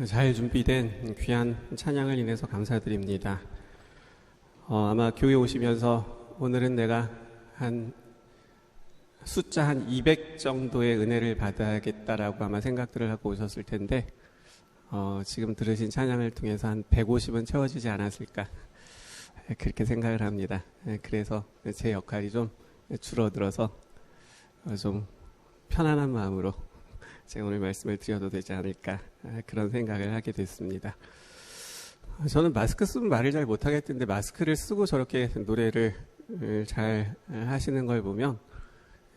잘 준비된 귀한 찬양을 인해서 감사드립니다. 아마 교회 오시면서 오늘은 내가 숫자 한 200 정도의 은혜를 받아야겠다라고 아마 생각들을 하고 오셨을 텐데, 지금 들으신 찬양을 통해서 한 150은 채워지지 않았을까, 그렇게 생각을 합니다. 그래서 제 역할이 좀 줄어들어서 좀 편안한 마음으로 제가 오늘 말씀을 드려도 되지 않을까, 그런 생각을 하게 됐습니다. 저는 마스크 쓰면 말을 잘 못하겠던데 마스크를 쓰고 저렇게 노래를 잘 하시는 걸 보면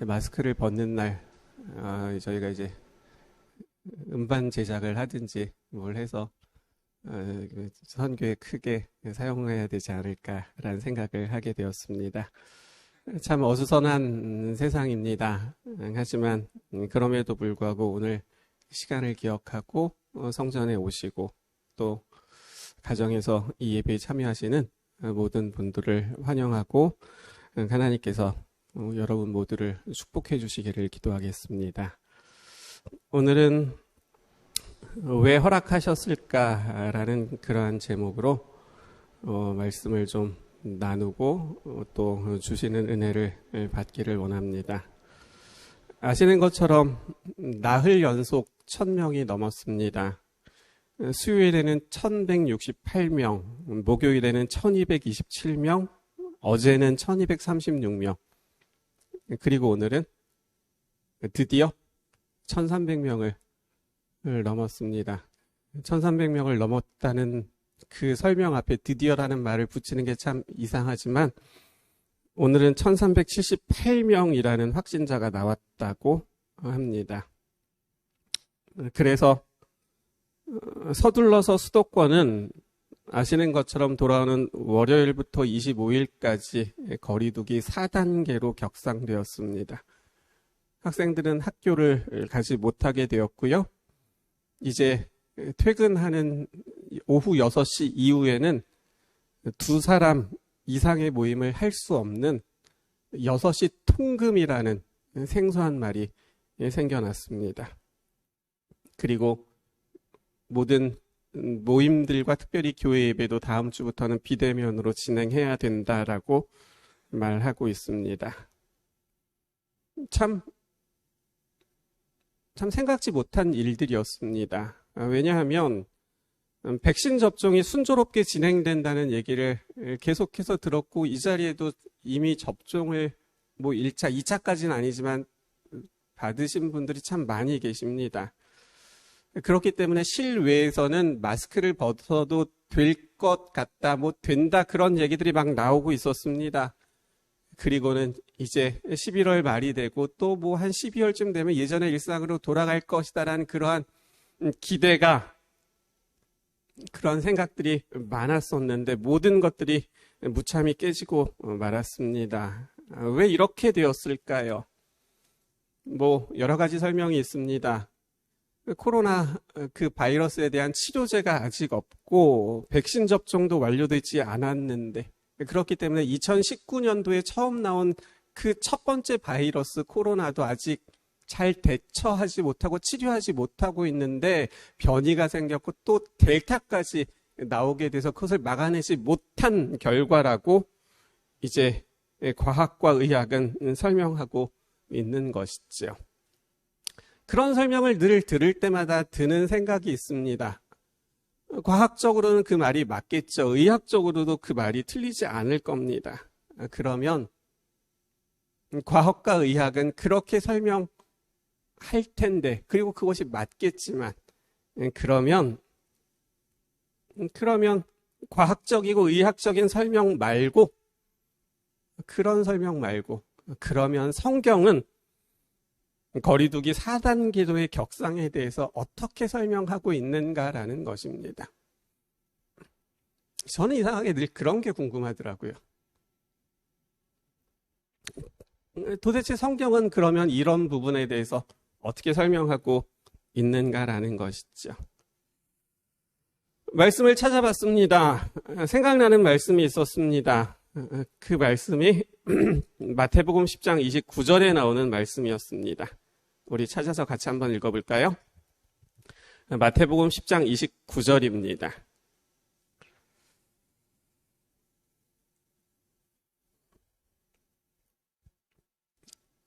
마스크를 벗는 날 저희가 이제 음반 제작을 하든지 뭘 해서 선교에 크게 사용해야 되지 않을까라는 생각을 하게 되었습니다. 참 어수선한 세상입니다. 하지만 그럼에도 불구하고 오늘 시간을 기억하고 성전에 오시고 또 가정에서 이 예배에 참여하시는 모든 분들을 환영하고 하나님께서 여러분 모두를 축복해 주시기를 기도하겠습니다. 오늘은 왜 허락하셨을까라는 그러한 제목으로 말씀을 좀 나누고 또 주시는 은혜를 받기를 원합니다. 아시는 것처럼 나흘 연속 1000명이 넘었습니다. 수요일에는 1168명, 목요일에는 1227명, 어제는 1236명, 그리고 오늘은 드디어 1300명을 넘었습니다. 1300명을 넘었다는 그 설명 앞에 드디어라는 말을 붙이는 게 참 이상하지만 오늘은 1378명이라는 확진자가 나왔다고 합니다. 그래서 서둘러서 수도권은 아시는 것처럼 돌아오는 월요일부터 25일까지 거리두기 4단계로 격상되었습니다. 학생들은 학교를 가지 못하게 되었고요. 이제 퇴근하는 오후 6시 이후에는 2사람 이상의 모임을 할 수 없는 6시 통금이라는 생소한 말이 생겨났습니다. 그리고 모든 모임들과 특별히 교회 예배도 다음 주부터는 비대면으로 진행해야 된다라고 말하고 있습니다. 참 생각지 못한 일들이었습니다. 왜냐하면 백신 접종이 순조롭게 진행된다는 얘기를 계속해서 들었고 이 자리에도 이미 접종을 1차, 2차까지는 아니지만 받으신 분들이 참 많이 계십니다. 그렇기 때문에 실외에서는 마스크를 벗어도 될 것 같다, 된다 그런 얘기들이 막 나오고 있었습니다. 그리고는 이제 11월 말이 되고 또 한 12월쯤 되면 예전의 일상으로 돌아갈 것이다라는 그러한 기대가, 그런 생각들이 많았었는데 모든 것들이 무참히 깨지고 말았습니다. 왜 이렇게 되었을까요? 여러 가지 설명이 있습니다. 코로나 그 바이러스에 대한 치료제가 아직 없고 백신 접종도 완료되지 않았는데, 그렇기 때문에 2019년도에 처음 나온 그 첫 번째 바이러스 코로나도 아직 잘 대처하지 못하고 치료하지 못하고 있는데 변이가 생겼고 또 델타까지 나오게 돼서 그것을 막아내지 못한 결과라고 이제 과학과 의학은 설명하고 있는 것이죠. 그런 설명을 늘 들을 때마다 드는 생각이 있습니다. 과학적으로는 그 말이 맞겠죠. 의학적으로도 그 말이 틀리지 않을 겁니다. 그러면 과학과 의학은 그렇게 설명할 텐데, 그리고 그것이 맞겠지만, 그러면 과학적이고 의학적인 설명 말고, 그러면 성경은 거리두기 4단계도의 격상에 대해서 어떻게 설명하고 있는가라는 것입니다. 저는 이상하게 늘 그런 게 궁금하더라고요. 도대체 성경은 그러면 이런 부분에 대해서 어떻게 설명하고 있는가라는 것이죠. 말씀을 찾아봤습니다. 생각나는 말씀이 있었습니다. 그 말씀이 마태복음 10장 29절에 나오는 말씀이었습니다. 우리 찾아서 같이 한번 읽어볼까요? 마태복음 10장 29절입니다.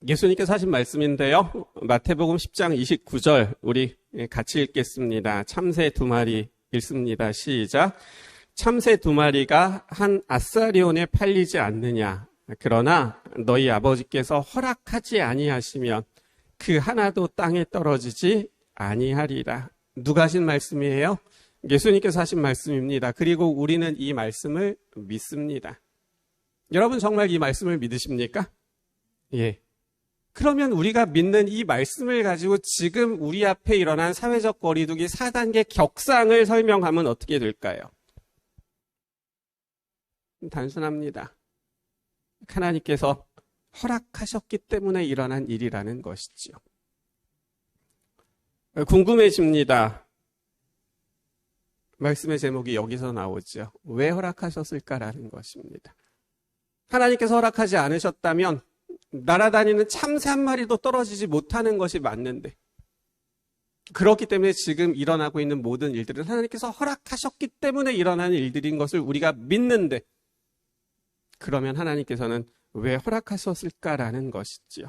예수님께서 하신 말씀인데요. 마태복음 10장 29절 우리 같이 읽겠습니다. 참새 2마리 읽습니다. 시작. 참새 2마리가 한 아사리온에 팔리지 않느냐. 그러나 너희 아버지께서 허락하지 아니하시면 그 하나도 땅에 떨어지지 아니하리라. 누가 하신 말씀이에요? 예수님께서 하신 말씀입니다. 그리고 우리는 이 말씀을 믿습니다. 여러분 정말 이 말씀을 믿으십니까? 예. 그러면 우리가 믿는 이 말씀을 가지고 지금 우리 앞에 일어난 사회적 거리두기 4단계 격상을 설명하면 어떻게 될까요? 단순합니다. 하나님께서 허락하셨기 때문에 일어난 일이라는 것이지요. 궁금해집니다. 말씀의 제목이 여기서 나오죠. 왜 허락하셨을까라는 것입니다. 하나님께서 허락하지 않으셨다면 날아다니는 참새 한 마리도 떨어지지 못하는 것이 맞는데, 그렇기 때문에 지금 일어나고 있는 모든 일들은 하나님께서 허락하셨기 때문에 일어나는 일들인 것을 우리가 믿는데, 그러면 하나님께서는 왜 허락하셨을까라는 것이지요.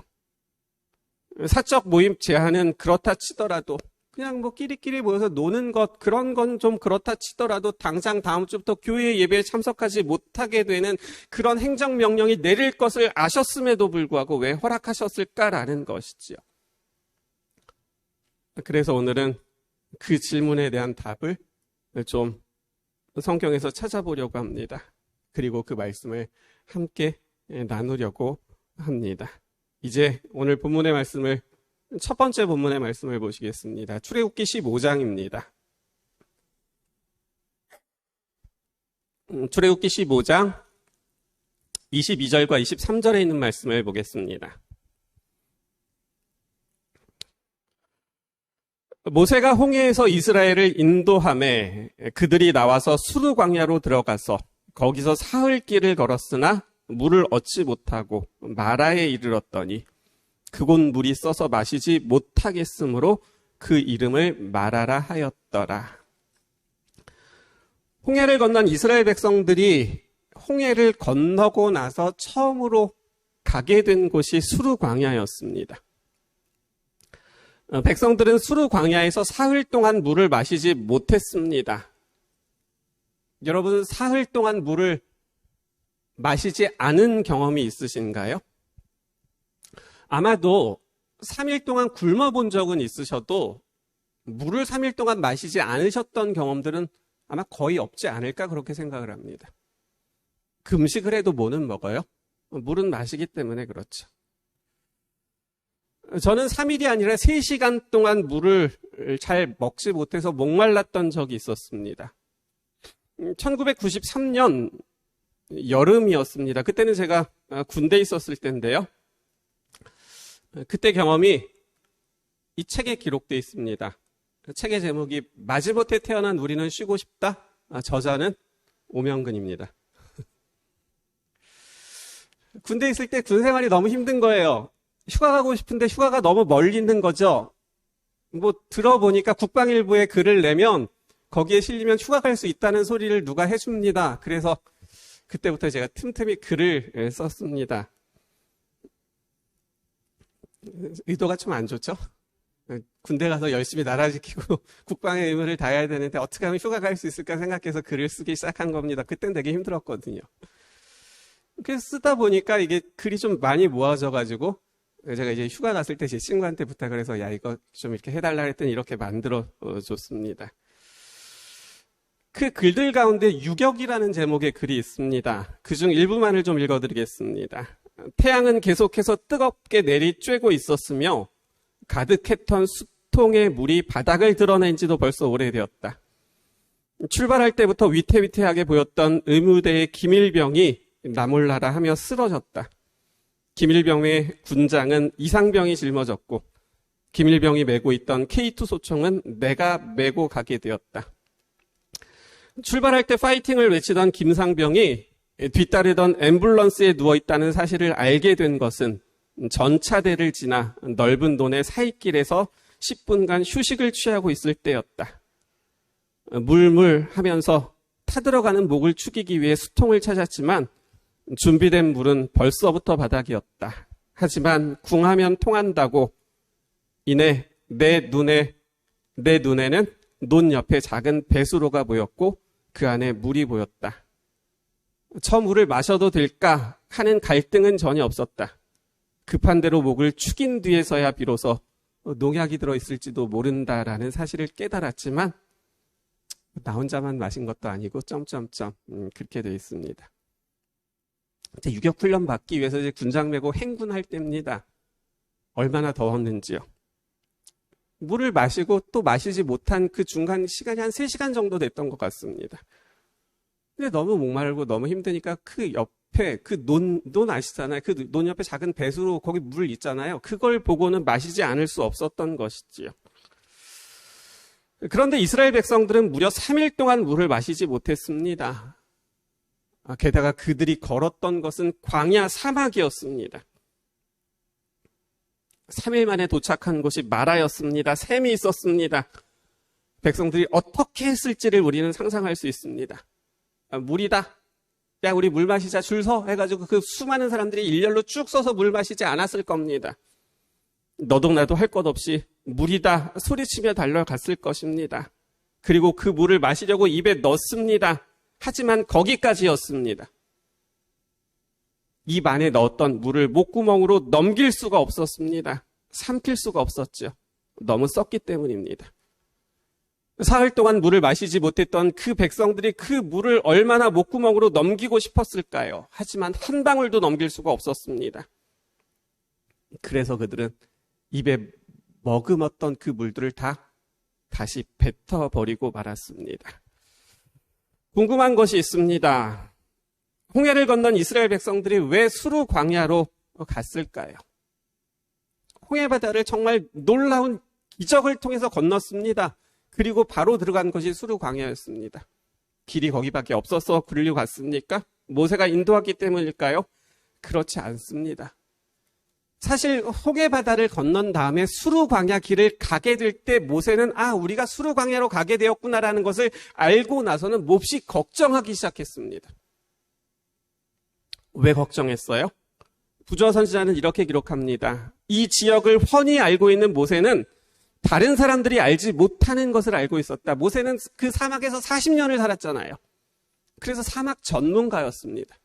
사적 모임 제한은 그렇다 치더라도 그냥 끼리끼리 모여서 노는 것, 그런 건 좀 그렇다 치더라도 당장 다음 주부터 교회 예배에 참석하지 못하게 되는 그런 행정명령이 내릴 것을 아셨음에도 불구하고 왜 허락하셨을까라는 것이지요. 그래서 오늘은 그 질문에 대한 답을 좀 성경에서 찾아보려고 합니다. 그리고 그 말씀을 함께 나누려고 합니다. 이제 오늘 본문의 말씀을, 첫 번째 본문의 말씀을 보시겠습니다. 출애굽기 15장입니다. 출애굽기 15장 22절과 23절에 있는 말씀을 보겠습니다. 모세가 홍해에서 이스라엘을 인도하매 그들이 나와서 수르 광야로 들어가서 거기서 사흘 길을 걸었으나 물을 얻지 못하고 마라에 이르렀더니 그곳 물이 써서 마시지 못하겠으므로 그 이름을 마라라 하였더라. 홍해를 건넌 이스라엘 백성들이 홍해를 건너고 나서 처음으로 가게 된 곳이 수르 광야였습니다. 백성들은 수르 광야에서 사흘 동안 물을 마시지 못했습니다. 여러분, 사흘 동안 물을 마시지 않은 경험이 있으신가요? 아마도 3일 동안 굶어본 적은 있으셔도 물을 3일 동안 마시지 않으셨던 경험들은 아마 거의 없지 않을까 그렇게 생각을 합니다. 금식을 해도 뭐는 먹어요? 물은 마시기 때문에 그렇죠. 저는 3일이 아니라 3시간 동안 물을 잘 먹지 못해서 목말랐던 적이 있었습니다. 1993년 여름이었습니다. 그때는 제가 군대에 있었을 때인데요. 그때 경험이 이 책에 기록되어 있습니다. 책의 제목이 마지못해 태어난 우리는 쉬고 싶다. 저자는 오명근입니다. 군대에 있을 때 군 생활이 너무 힘든 거예요. 휴가 가고 싶은데 휴가가 너무 멀리 있는 거죠. 들어보니까 국방일보에 글을 내면 거기에 실리면 휴가 갈 수 있다는 소리를 누가 해줍니다. 그래서 그때부터 제가 틈틈이 글을 썼습니다. 의도가 좀 안 좋죠? 군대 가서 열심히 나라 지키고 국방의 의무를 다해야 되는데 어떻게 하면 휴가 갈 수 있을까 생각해서 글을 쓰기 시작한 겁니다. 그땐 되게 힘들었거든요. 그래서 쓰다 보니까 이게 글이 좀 많이 모아져가지고 제가 이제 휴가 갔을 때 제 친구한테 부탁을 해서 야, 이거 좀 이렇게 해달라 했더니 이렇게 만들어 줬습니다. 그 글들 가운데 유격이라는 제목의 글이 있습니다. 그중 일부만을 좀 읽어드리겠습니다. 태양은 계속해서 뜨겁게 내리쬐고 있었으며 가득했던 수통의 물이 바닥을 드러낸 지도 벌써 오래되었다. 출발할 때부터 위태위태하게 보였던 의무대의 김일병이 나몰라라 하며 쓰러졌다. 김일병의 군장은 이상병이 짊어졌고 김일병이 메고 있던 K2 소총은 내가 메고 가게 되었다. 출발할 때 파이팅을 외치던 김상병이 뒤따르던 앰뷸런스에 누워있다는 사실을 알게 된 것은 전차대를 지나 넓은 논의 사이길에서 10분간 휴식을 취하고 있을 때였다. 물물 하면서 타들어가는 목을 축이기 위해 수통을 찾았지만 준비된 물은 벌써부터 바닥이었다. 하지만 궁하면 통한다고 이내 내 눈에는 논 옆에 작은 배수로가 보였고 그 안에 물이 보였다. 저 물을 마셔도 될까 하는 갈등은 전혀 없었다. 급한 대로 목을 축인 뒤에서야 비로소 농약이 들어있을지도 모른다라는 사실을 깨달았지만 나 혼자만 마신 것도 아니고 그렇게 되어 있습니다. 이제 유격훈련 받기 위해서 이제 군장 메고 행군할 때입니다. 얼마나 더웠는지요. 물을 마시고 또 마시지 못한 그 중간 시간이 한 3시간 정도 됐던 것 같습니다. 근데 너무 목마르고 너무 힘드니까 그 옆에 그 논 아시잖아요. 그 논 옆에 작은 배수로 거기 물 있잖아요. 그걸 보고는 마시지 않을 수 없었던 것이지요. 그런데 이스라엘 백성들은 무려 3일 동안 물을 마시지 못했습니다. 게다가 그들이 걸었던 것은 광야 사막이었습니다. 3일 만에 도착한 곳이 마라였습니다. 샘이 있었습니다. 백성들이 어떻게 했을지를 우리는 상상할 수 있습니다. 물이다. 야, 우리 물 마시자, 줄 서 해가지고 그 수많은 사람들이 일렬로 쭉 서서 물 마시지 않았을 겁니다. 너도 나도 할 것 없이 물이다 소리치며 달려갔을 것입니다. 그리고 그 물을 마시려고 입에 넣습니다. 하지만 거기까지였습니다. 입 안에 넣었던 물을 목구멍으로 넘길 수가 없었습니다. 삼킬 수가 없었죠. 너무 썩기 때문입니다. 사흘 동안 물을 마시지 못했던 그 백성들이 그 물을 얼마나 목구멍으로 넘기고 싶었을까요? 하지만 한 방울도 넘길 수가 없었습니다. 그래서 그들은 입에 머금었던 그 물들을 다시 뱉어버리고 말았습니다. 궁금한 것이 있습니다. 홍해를 건넌 이스라엘 백성들이 왜 수르 광야로 갔을까요? 홍해 바다를 정말 놀라운 기적을 통해서 건넜습니다. 그리고 바로 들어간 것이 수르 광야였습니다. 길이 거기밖에 없어서 그리로 갔습니까? 모세가 인도했기 때문일까요? 그렇지 않습니다. 사실 홍해 바다를 건넌 다음에 수르 광야 길을 가게 될 때 모세는 우리가 수르 광야로 가게 되었구나라는 것을 알고 나서는 몹시 걱정하기 시작했습니다. 왜 걱정했어요? 부조 선지자는 이렇게 기록합니다. 이 지역을 훤히 알고 있는 모세는 다른 사람들이 알지 못하는 것을 알고 있었다. 모세는 그 사막에서 40년을 살았잖아요. 그래서 사막 전문가였습니다.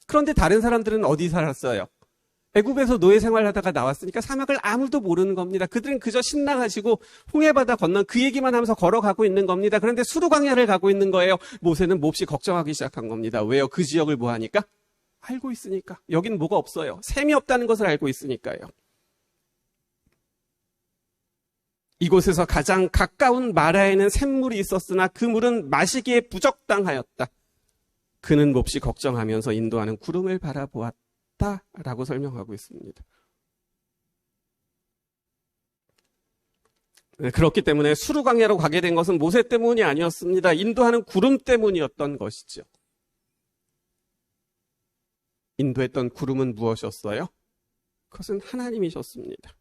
그런데 다른 사람들은 어디 살았어요? 애굽에서 노예 생활하다가 나왔으니까 사막을 아무도 모르는 겁니다. 그들은 그저 신나가지고 홍해바다 건넌 그 얘기만 하면서 걸어가고 있는 겁니다. 그런데 수르 광야를 가고 있는 거예요. 모세는 몹시 걱정하기 시작한 겁니다. 왜요? 그 지역을 뭐 하니까? 알고 있으니까. 여긴 뭐가 없어요. 샘이 없다는 것을 알고 있으니까요. 이곳에서 가장 가까운 마라에는 샘물이 있었으나 그 물은 마시기에 부적당하였다. 그는 몹시 걱정하면서 인도하는 구름을 바라보았다라고 설명하고 있습니다. 그렇기 때문에 수르 광야로 가게 된 것은 모세 때문이 아니었습니다. 인도하는 구름 때문이었던 것이죠. 인도했던 구름은 무엇이었어요? 그것은 하나님이셨습니다.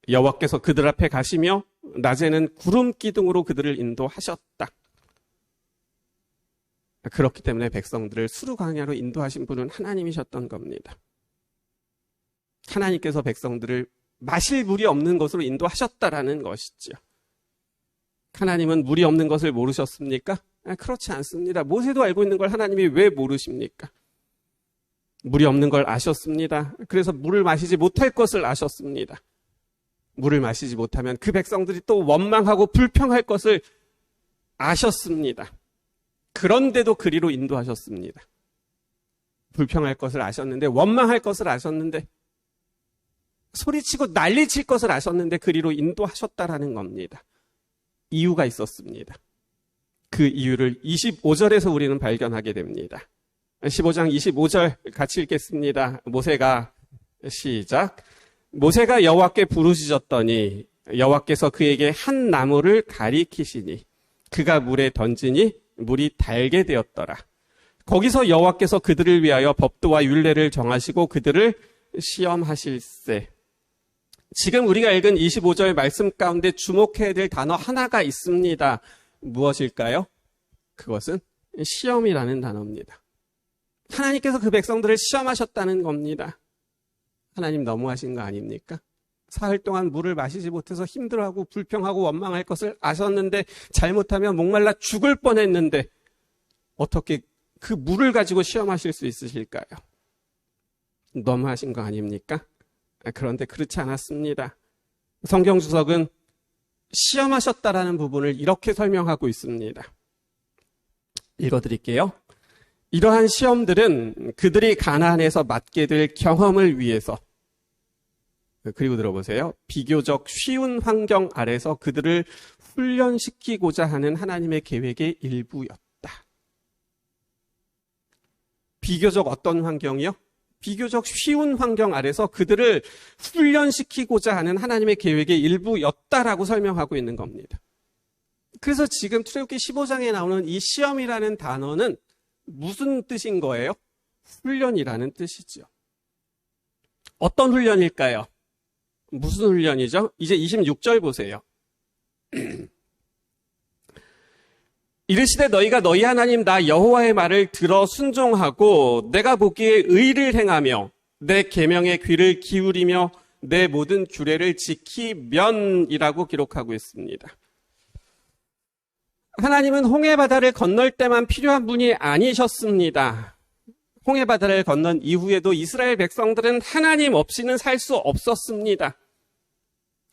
여호와께서 그들 앞에 가시며 낮에는 구름 기둥으로 그들을 인도하셨다. 그렇기 때문에 백성들을 수르 광야로 인도하신 분은 하나님이셨던 겁니다. 하나님께서 백성들을 마실 물이 없는 곳으로 인도하셨다라는 것이죠. 하나님은 물이 없는 것을 모르셨습니까? 그렇지 않습니다. 모세도 알고 있는 걸 하나님이 왜 모르십니까? 물이 없는 걸 아셨습니다. 그래서 물을 마시지 못할 것을 아셨습니다. 물을 마시지 못하면 그 백성들이 또 원망하고 불평할 것을 아셨습니다. 그런데도 그리로 인도하셨습니다. 불평할 것을 아셨는데, 원망할 것을 아셨는데, 소리치고 난리칠 것을 아셨는데 그리로 인도하셨다라는 겁니다. 이유가 있었습니다. 그 이유를 25절에서 우리는 발견하게 됩니다. 15장 25절 같이 읽겠습니다. 모세가 시작. 모세가 여호와께 부르짖었더니 여호와께서 그에게 한 나무를 가리키시니 그가 물에 던지니 물이 달게 되었더라. 거기서 여호와께서 그들을 위하여 법도와 율례를 정하시고 그들을 시험하실세. 지금 우리가 읽은 25절 말씀 가운데 주목해야 될 단어 하나가 있습니다. 무엇일까요? 그것은 시험이라는 단어입니다. 하나님께서 그 백성들을 시험하셨다는 겁니다. 하나님 너무하신 거 아닙니까? 사흘 동안 물을 마시지 못해서 힘들어하고 불평하고 원망할 것을 아셨는데 잘못하면 목말라 죽을 뻔했는데 어떻게 그 물을 가지고 시험하실 수 있으실까요? 너무하신 거 아닙니까? 그런데 그렇지 않았습니다. 성경 주석은 시험하셨다라는 부분을 이렇게 설명하고 있습니다. 읽어드릴게요. 이러한 시험들은 그들이 가나안에서 맡게 될 경험을 위해서, 그리고 들어보세요. 비교적 쉬운 환경 아래서 그들을 훈련시키고자 하는 하나님의 계획의 일부였다. 비교적 어떤 환경이요? 비교적 쉬운 환경 아래서 그들을 훈련시키고자 하는 하나님의 계획의 일부였다라고 설명하고 있는 겁니다. 그래서 지금 출애굽기 15장에 나오는 이 시험이라는 단어는 무슨 뜻인 거예요? 훈련이라는 뜻이죠. 어떤 훈련일까요? 무슨 훈련이죠? 이제 26절 보세요. 이르시되 너희가 너희 하나님 나 여호와의 말을 들어 순종하고 내가 보기에 의를 행하며 내 계명에 귀를 기울이며 내 모든 규례를 지키면이라고 기록하고 있습니다. 하나님은 홍해바다를 건널 때만 필요한 분이 아니셨습니다. 홍해바다를 건넌 이후에도 이스라엘 백성들은 하나님 없이는 살 수 없었습니다.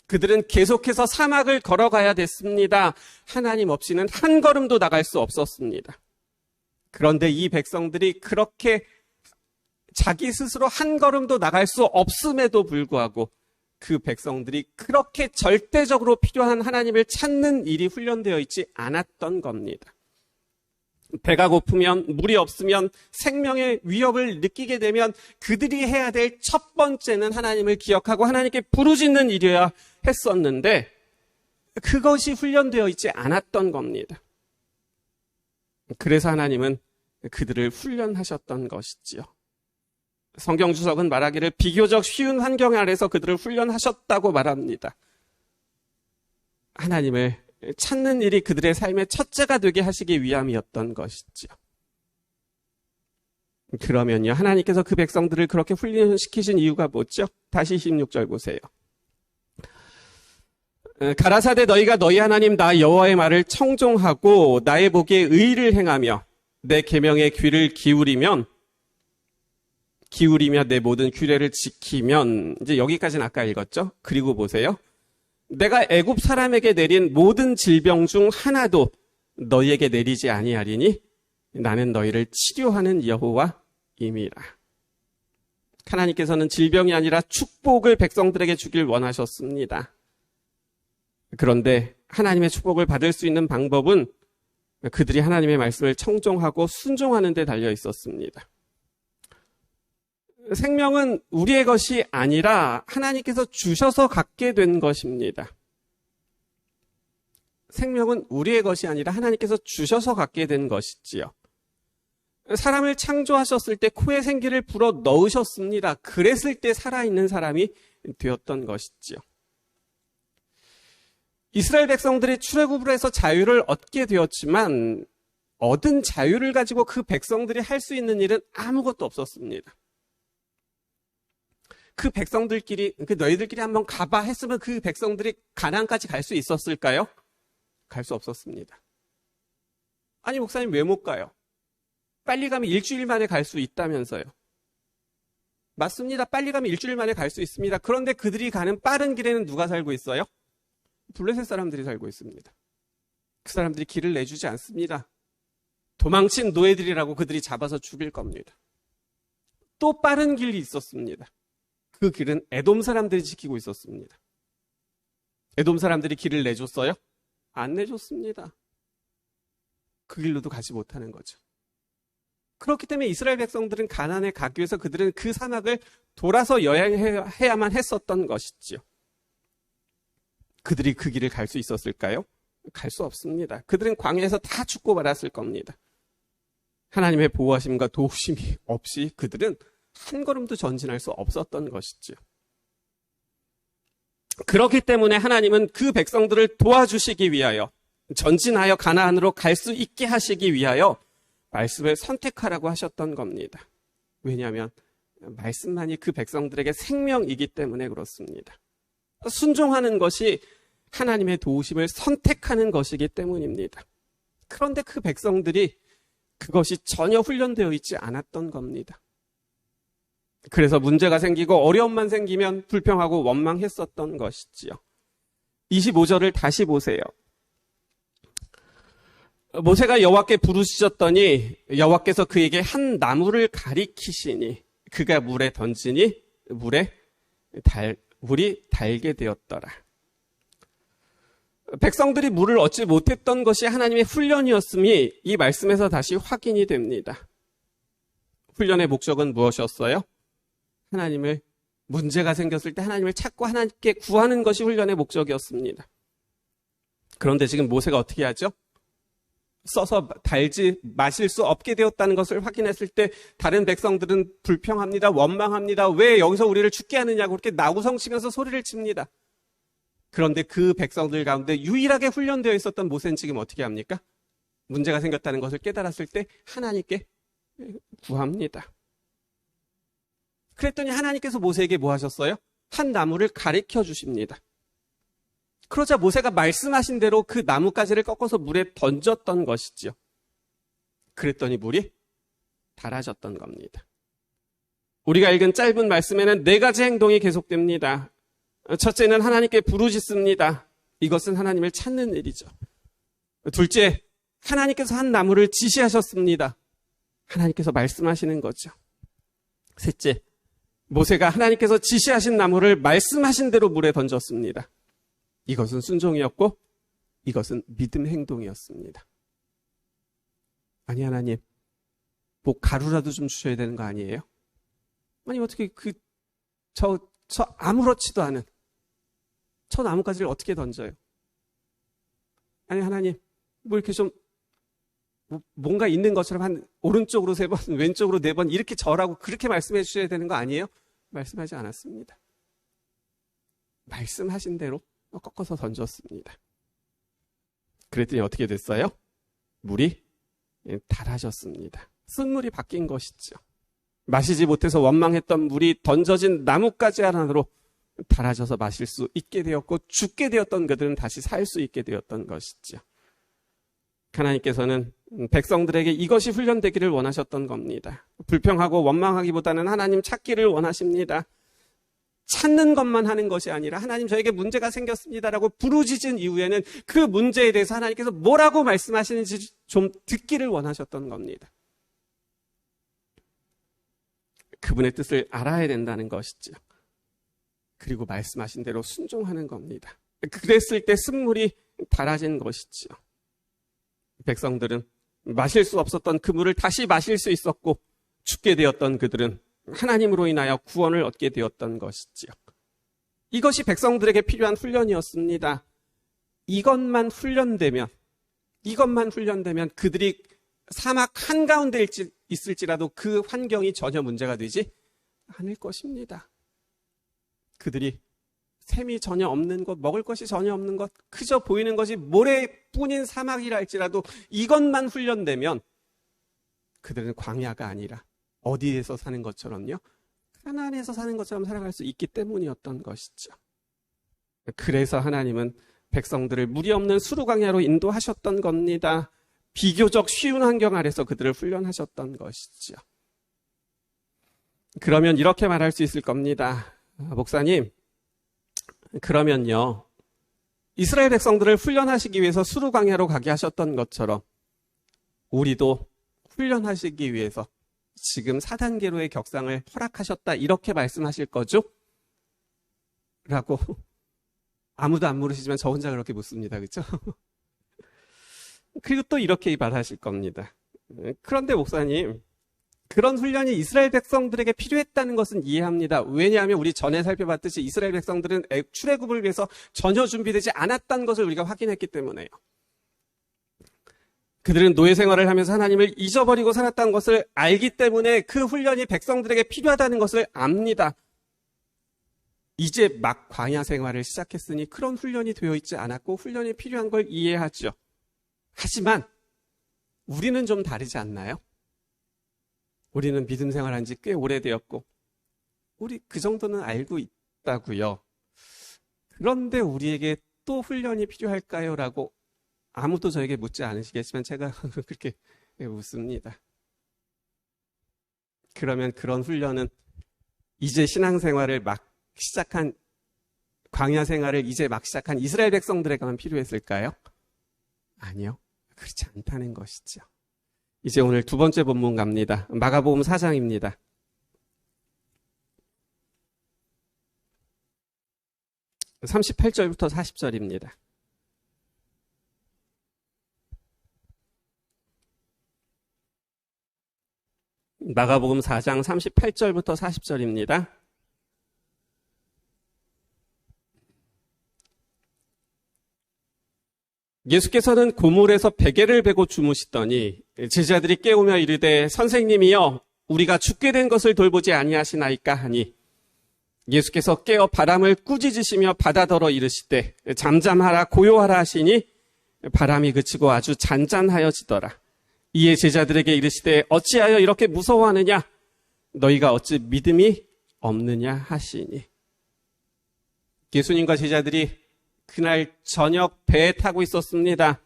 그들은 계속해서 사막을 걸어가야 됐습니다. 하나님 없이는 한 걸음도 나갈 수 없었습니다. 그런데 이 백성들이 그렇게 자기 스스로 한 걸음도 나갈 수 없음에도 불구하고 그 백성들이 그렇게 절대적으로 필요한 하나님을 찾는 일이 훈련되어 있지 않았던 겁니다. 배가 고프면, 물이 없으면, 생명의 위협을 느끼게 되면 그들이 해야 될 첫 번째는 하나님을 기억하고 하나님께 부르짖는 일이어야 했었는데 그것이 훈련되어 있지 않았던 겁니다. 그래서 하나님은 그들을 훈련하셨던 것이지요. 성경 주석은 말하기를 비교적 쉬운 환경 아래서 그들을 훈련하셨다고 말합니다. 하나님을 찾는 일이 그들의 삶의 첫째가 되게 하시기 위함이었던 것이지요. 그러면요, 하나님께서 그 백성들을 그렇게 훈련시키신 이유가 뭐죠? 다시 16절 보세요. 가라사대 너희가 너희 하나님 나 여호와의 말을 청종하고 나의 보기에 의를 행하며 내 계명에 귀를 기울이며 내 모든 규례를 지키면, 이제 여기까지는 아까 읽었죠? 그리고 보세요. 내가 애굽 사람에게 내린 모든 질병 중 하나도 너희에게 내리지 아니하리니 나는 너희를 치료하는 여호와임이라. 하나님께서는 질병이 아니라 축복을 백성들에게 주길 원하셨습니다. 그런데 하나님의 축복을 받을 수 있는 방법은 그들이 하나님의 말씀을 청종하고 순종하는 데 달려 있었습니다. 생명은 우리의 것이 아니라 하나님께서 주셔서 갖게 된 것입니다. 생명은 우리의 것이 아니라 하나님께서 주셔서 갖게 된 것이지요. 사람을 창조하셨을 때 코에 생기를 불어 넣으셨습니다. 그랬을 때 살아있는 사람이 되었던 것이지요. 이스라엘 백성들이 출애굽을 해서 자유를 얻게 되었지만 얻은 자유를 가지고 그 백성들이 할 수 있는 일은 아무것도 없었습니다. 그 백성들끼리, 너희들끼리 한번 가봐 했으면 그 백성들이 가나안까지 갈 수 있었을까요? 갈 수 없었습니다. 아니, 목사님 왜 못 가요? 빨리 가면 일주일 만에 갈 수 있다면서요. 맞습니다. 빨리 가면 일주일 만에 갈 수 있습니다. 그런데 그들이 가는 빠른 길에는 누가 살고 있어요? 블레셋 사람들이 살고 있습니다. 그 사람들이 길을 내주지 않습니다. 도망친 노예들이라고 그들이 잡아서 죽일 겁니다. 또 빠른 길이 있었습니다. 그 길은 에돔 사람들이 지키고 있었습니다. 에돔 사람들이 길을 내줬어요? 안 내줬습니다. 그 길로도 가지 못하는 거죠. 그렇기 때문에 이스라엘 백성들은 가나안에 가기 위해서 그들은 그 사막을 돌아서 여행해야만 했었던 것이지요. 그들이 그 길을 갈 수 있었을까요? 갈 수 없습니다. 그들은 광야에서 다 축복받았을 겁니다. 하나님의 보호하심과 도우심이 없이 그들은 한 걸음도 전진할 수 없었던 것이지요. 그렇기 때문에 하나님은 그 백성들을 도와주시기 위하여, 전진하여 가나안으로 갈 수 있게 하시기 위하여 말씀을 선택하라고 하셨던 겁니다. 왜냐하면 말씀만이 그 백성들에게 생명이기 때문에 그렇습니다. 순종하는 것이 하나님의 도우심을 선택하는 것이기 때문입니다. 그런데 그 백성들이 그것이 전혀 훈련되어 있지 않았던 겁니다. 그래서 문제가 생기고 어려움만 생기면 불평하고 원망했었던 것이지요. 25절을 다시 보세요. 모세가 여호와께 부르짖었더니 여호와께서 그에게 한 나무를 가리키시니 그가 물에 던지니 물이 달게 되었더라. 백성들이 물을 얻지 못했던 것이 하나님의 훈련이었음이 이 말씀에서 다시 확인이 됩니다. 훈련의 목적은 무엇이었어요? 하나님을, 문제가 생겼을 때 하나님을 찾고 하나님께 구하는 것이 훈련의 목적이었습니다. 그런데 지금 모세가 어떻게 하죠? 써서 달지 마실 수 없게 되었다는 것을 확인했을 때 다른 백성들은 불평합니다. 원망합니다. 왜 여기서 우리를 죽게 하느냐고 그렇게 나구성치면서 소리를 칩니다. 그런데 그 백성들 가운데 유일하게 훈련되어 있었던 모세는 지금 어떻게 합니까? 문제가 생겼다는 것을 깨달았을 때 하나님께 구합니다. 그랬더니 하나님께서 모세에게 뭐 하셨어요? 한 나무를 가리켜 주십니다. 그러자 모세가 말씀하신 대로 그 나뭇가지를 꺾어서 물에 던졌던 것이지요. 그랬더니 물이 달아졌던 겁니다. 우리가 읽은 짧은 말씀에는 4가지 행동이 계속됩니다. 첫째는 하나님께 부르짖습니다. 이것은 하나님을 찾는 일이죠. 둘째, 하나님께서 한 나무를 지시하셨습니다. 하나님께서 말씀하시는 거죠. 셋째, 모세가 하나님께서 지시하신 나무를 말씀하신 대로 물에 던졌습니다. 이것은 순종이었고 이것은 믿음 행동이었습니다. 아니 하나님, 뭐 가루라도 좀 주셔야 되는 거 아니에요? 아니 어떻게 저 아무렇지도 않은 저 나뭇가지를 어떻게 던져요? 아니 하나님, 뭐 이렇게 좀 뭔가 있는 것처럼 한 오른쪽으로 3번, 왼쪽으로 4번 이렇게 절하고 그렇게 말씀해 주셔야 되는 거 아니에요? 말씀하지 않았습니다. 말씀하신 대로 꺾어서 던졌습니다. 그랬더니 어떻게 됐어요? 물이 달아졌습니다. 쓴물이 바뀐 것이죠. 마시지 못해서 원망했던 물이 던져진 나뭇가지 하나로 달아져서 마실 수 있게 되었고 죽게 되었던 그들은 다시 살 수 있게 되었던 것이죠. 하나님께서는 백성들에게 이것이 훈련되기를 원하셨던 겁니다. 불평하고 원망하기보다는 하나님 찾기를 원하십니다. 찾는 것만 하는 것이 아니라 하나님 저에게 문제가 생겼습니다라고 부르짖은 이후에는 그 문제에 대해서 하나님께서 뭐라고 말씀하시는지 좀 듣기를 원하셨던 겁니다. 그분의 뜻을 알아야 된다는 것이죠. 그리고 말씀하신 대로 순종하는 겁니다. 그랬을 때 쓴물이 달아진 것이죠. 백성들은 마실 수 없었던 그 물을 다시 마실 수 있었고 죽게 되었던 그들은 하나님으로 인하여 구원을 얻게 되었던 것이지요. 이것이 백성들에게 필요한 훈련이었습니다. 이것만 훈련되면 그들이 사막 한가운데 있을지라도 그 환경이 전혀 문제가 되지 않을 것입니다. 그들이 샘이 전혀 없는 것, 먹을 것이 전혀 없는 것, 그저 보이는 것이 모래뿐인 사막이라 할지라도 이것만 훈련되면 그들은 광야가 아니라 어디에서 사는 것처럼요? 가나안에서 사는 것처럼 살아갈 수 있기 때문이었던 것이죠. 그래서 하나님은 백성들을 물이 없는 수르광야로 인도하셨던 겁니다. 비교적 쉬운 환경 아래서 그들을 훈련하셨던 것이죠. 그러면 이렇게 말할 수 있을 겁니다. 목사님, 그러면요, 이스라엘 백성들을 훈련하시기 위해서 수르광야로 가게 하셨던 것처럼 우리도 훈련하시기 위해서 지금 4단계로의 격상을 허락하셨다 이렇게 말씀하실 거죠? 라고 아무도 안 물으시지만 저 혼자 그렇게 묻습니다. 그렇죠? 그리고 또 이렇게 말하실 겁니다. 그런데 목사님, 그런 훈련이 이스라엘 백성들에게 필요했다는 것은 이해합니다. 왜냐하면 우리 전에 살펴봤듯이 이스라엘 백성들은 출애굽을 위해서 전혀 준비되지 않았다는 것을 우리가 확인했기 때문에요. 그들은 노예 생활을 하면서 하나님을 잊어버리고 살았다는 것을 알기 때문에 그 훈련이 백성들에게 필요하다는 것을 압니다. 이제 막 광야 생활을 시작했으니 그런 훈련이 되어 있지 않았고 훈련이 필요한 걸 이해하죠. 하지만 우리는 좀 다르지 않나요? 우리는 믿음 생활한 지 꽤 오래되었고 우리 그 정도는 알고 있다고요. 그런데 우리에게 또 훈련이 필요할까요? 라고 아무도 저에게 묻지 않으시겠지만 제가 그렇게 묻습니다. 그러면 그런 훈련은 이제 신앙생활을 막 시작한 광야 생활을 이제 막 시작한 이스라엘 백성들에게만 필요했을까요? 아니요. 그렇지 않다는 것이죠. 이제 오늘 두 번째 본문 갑니다. 마가복음 4장입니다. (38절부터) (40절입니다) 마가복음 4장 38절부터 40절입니다. 예수께서는 고물에서 베개를 베고 주무시더니 제자들이 깨우며 이르되 선생님이여 우리가 죽게 된 것을 돌보지 아니하시나이까 하니 예수께서 깨어 바람을 꾸짖으시며 바다더러 이르시되 잠잠하라 고요하라 하시니 바람이 그치고 아주 잔잔하여지더라. 이에 제자들에게 이르시되 어찌하여 이렇게 무서워하느냐 너희가 어찌 믿음이 없느냐 하시니. 예수님과 제자들이 그날 저녁 배에 타고 있었습니다.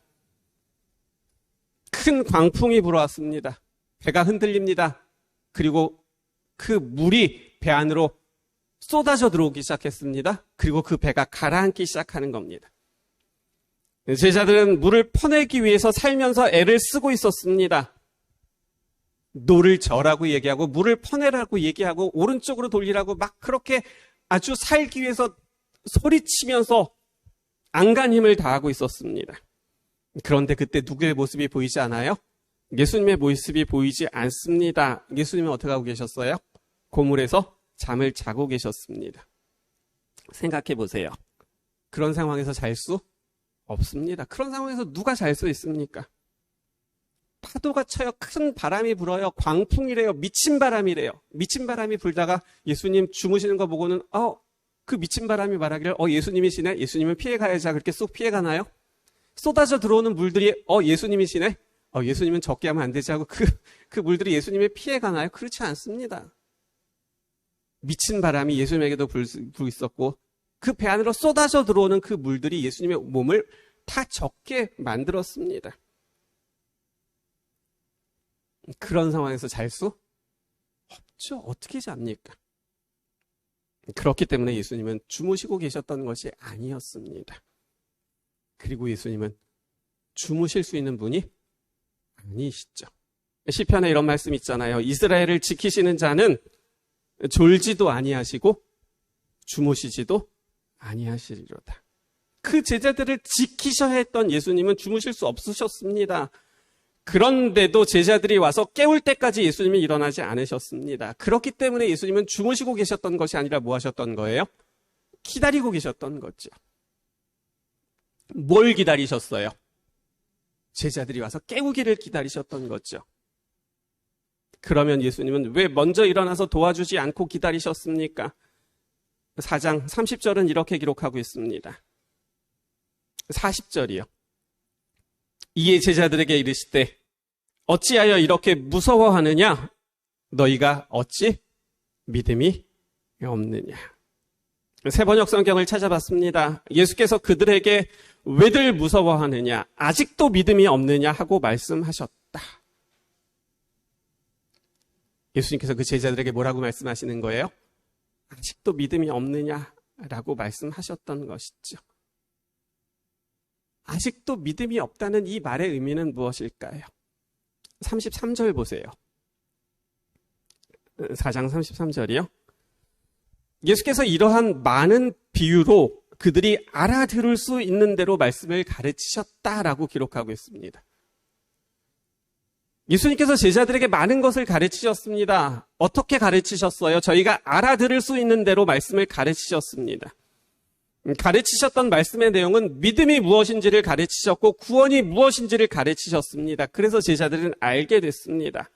큰 광풍이 불어왔습니다. 배가 흔들립니다. 그리고 그 물이 배 안으로 쏟아져 들어오기 시작했습니다. 그리고 그 배가 가라앉기 시작하는 겁니다. 제자들은 물을 퍼내기 위해서 살면서 애를 쓰고 있었습니다. 노를 저라고 얘기하고 물을 퍼내라고 얘기하고 오른쪽으로 돌리라고 막 그렇게 아주 살기 위해서 소리치면서 안간 힘을 다하고 있었습니다. 그런데 그때 누구의 모습이 보이지 않아요? 예수님의 모습이 보이지 않습니다. 예수님은 어떻게 하고 계셨어요? 고물에서 잠을 자고 계셨습니다. 생각해 보세요. 그런 상황에서 잘 수 없습니다. 그런 상황에서 누가 잘 수 있습니까? 파도가 쳐요. 큰 바람이 불어요. 광풍이래요. 미친 바람이래요. 미친 바람이 불다가 예수님 주무시는 거 보고는 그 미친 바람이 말하기를 예수님이시네. 예수님은 피해가야지. 그렇게 쏙 피해가나요? 쏟아져 들어오는 물들이 예수님이시네. 예수님은 적게 하면 안 되지 하고 그 물들이 예수님의 피해가나요? 그렇지 않습니다. 미친 바람이 예수님에게도 불고 있었고 그 배 안으로 쏟아져 들어오는 그 물들이 예수님의 몸을 다 적게 만들었습니다. 그런 상황에서 잘 수 없죠. 어떻게 잡니까? 그렇기 때문에 예수님은 주무시고 계셨던 것이 아니었습니다. 그리고 예수님은 주무실 수 있는 분이 아니시죠. 시편에 이런 말씀 있잖아요. 이스라엘을 지키시는 자는 졸지도 아니하시고 주무시지도 아니하시리로다. 그 제자들을 지키셔야 했던 예수님은 주무실 수 없으셨습니다. 그런데도 제자들이 와서 깨울 때까지 예수님이 일어나지 않으셨습니다. 그렇기 때문에 예수님은 주무시고 계셨던 것이 아니라 뭐 하셨던 거예요? 기다리고 계셨던 거죠. 뭘 기다리셨어요? 제자들이 와서 깨우기를 기다리셨던 거죠. 그러면 예수님은 왜 먼저 일어나서 도와주지 않고 기다리셨습니까? 4장 30절은 이렇게 기록하고 있습니다. 40절이요. 이에 제자들에게 이르시되 어찌하여 이렇게 무서워하느냐? 너희가 어찌 믿음이 없느냐? 새 번역 성경을 찾아봤습니다. 예수께서 그들에게 왜들 무서워하느냐? 아직도 믿음이 없느냐? 하고 말씀하셨다. 예수님께서 그 제자들에게 뭐라고 말씀하시는 거예요? 아직도 믿음이 없느냐라고 말씀하셨던 것이죠. 아직도 믿음이 없다는 이 말의 의미는 무엇일까요? 33절 보세요. 4장 33절이요. 예수께서 이러한 많은 비유로 그들이 알아들을 수 있는 대로 말씀을 가르치셨다라고 기록하고 있습니다. 예수님께서 제자들에게 많은 것을 가르치셨습니다. 어떻게 가르치셨어요? 저희가 알아들을 수 있는 대로 말씀을 가르치셨습니다. 가르치셨던 말씀의 내용은 믿음이 무엇인지를 가르치셨고 구원이 무엇인지를 가르치셨습니다. 그래서 제자들은 알게 됐습니다.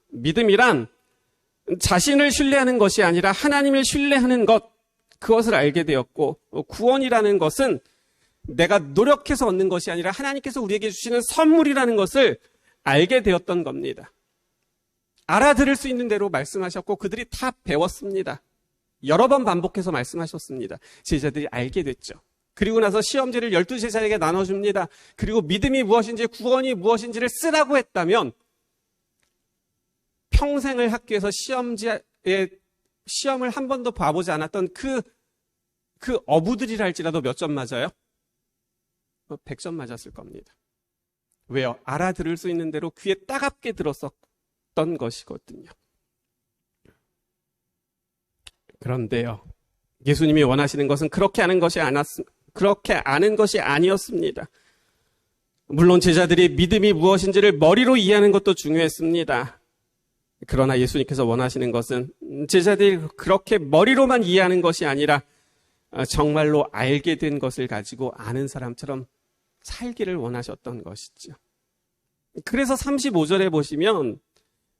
믿음이란 자신을 신뢰하는 것이 아니라 하나님을 신뢰하는 것, 그것을 알게 되었고, 구원이라는 것은 내가 노력해서 얻는 것이 아니라 하나님께서 우리에게 주시는 선물이라는 것을 알게 되었던 겁니다. 알아들을 수 있는 대로 말씀하셨고 그들이 다 배웠습니다. 여러 번 반복해서 말씀하셨습니다. 제자들이 알게 됐죠. 그리고 나서 시험지를 12제자에게 나눠줍니다. 그리고 믿음이 무엇인지 구원이 무엇인지를 쓰라고 했다면 평생을 학교에서 시험을 한 번도 봐보지 않았던 그 어부들이라 할지라도 몇 점 맞아요? 100점 맞았을 겁니다. 왜요? 알아들을 수 있는 대로 귀에 따갑게 들었었던 것이거든요. 그런데요, 예수님이 원하시는 것은 그렇게 아는 것이 아니었습니다. 물론 제자들이 믿음이 무엇인지를 머리로 이해하는 것도 중요했습니다. 그러나 예수님께서 원하시는 것은 제자들이 그렇게 머리로만 이해하는 것이 아니라 정말로 알게 된 것을 가지고 아는 사람처럼 살기를 원하셨던 것이죠. 그래서 35절에 보시면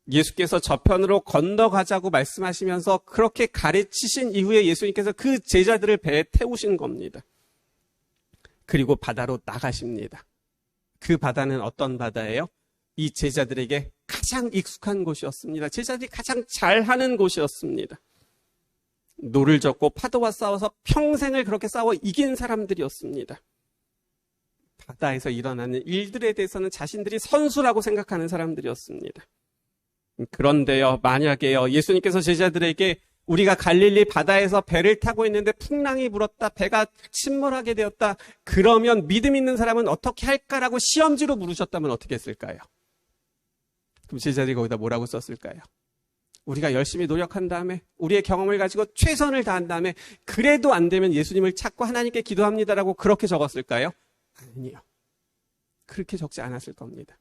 예수께서 저편으로 건너가자고 말씀하시면서 그렇게 가르치신 이후에 예수님께서 그 제자들을 배에 태우신 겁니다. 그리고 바다로 나가십니다. 그 바다는 어떤 바다예요? 이 제자들에게 가장 익숙한 곳이었습니다. 제자들이 가장 잘하는 곳이었습니다. 노를 젓고 파도와 싸워서 평생을 그렇게 싸워 이긴 사람들이었습니다. 바다에서 일어나는 일들에 대해서는 자신들이 선수라고 생각하는 사람들이었습니다. 그런데요, 만약에요, 예수님께서 제자들에게 우리가 갈릴리 바다에서 배를 타고 있는데 풍랑이 불었다, 배가 침몰하게 되었다, 그러면 믿음 있는 사람은 어떻게 할까라고 시험지로 물으셨다면 어떻게 했을까요? 그럼 제자들이 거기다 뭐라고 썼을까요? 우리가 열심히 노력한 다음에 우리의 경험을 가지고 최선을 다한 다음에 그래도 안 되면 예수님을 찾고 하나님께 기도합니다라고 그렇게 적었을까요? 아니요. 그렇게 적지 않았을 겁니다.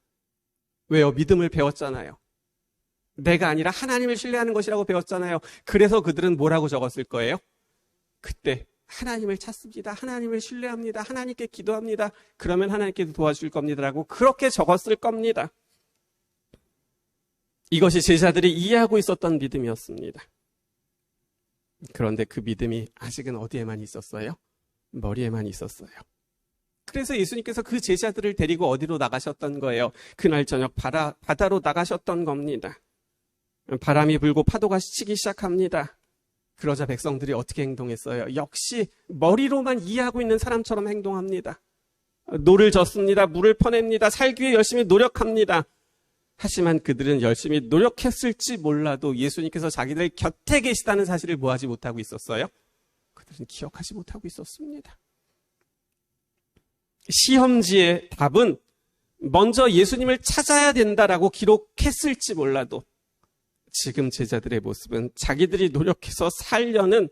왜요? 믿음을 배웠잖아요. 내가 아니라 하나님을 신뢰하는 것이라고 배웠잖아요. 그래서 그들은 뭐라고 적었을 거예요? 그때 하나님을 찾습니다. 하나님을 신뢰합니다. 하나님께 기도합니다. 그러면 하나님께도 도와줄 겁니다라고 그렇게 적었을 겁니다. 이것이 제자들이 이해하고 있었던 믿음이었습니다. 그런데 그 믿음이 아직은 어디에만 있었어요? 머리에만 있었어요. 그래서 예수님께서 그 제자들을 데리고 어디로 나가셨던 거예요? 그날 저녁 바다로 나가셨던 겁니다. 바람이 불고 파도가 치기 시작합니다. 그러자 백성들이 어떻게 행동했어요? 역시 머리로만 이해하고 있는 사람처럼 행동합니다. 노를 젓습니다. 물을 퍼냅니다. 살기 위해 열심히 노력합니다. 하지만 그들은 열심히 노력했을지 몰라도 예수님께서 자기들 곁에 계시다는 사실을 뭐하지 못하고 있었어요? 그들은 기억하지 못하고 있었습니다. 시험지의 답은 먼저 예수님을 찾아야 된다라고 기록했을지 몰라도 지금 제자들의 모습은 자기들이 노력해서 살려는,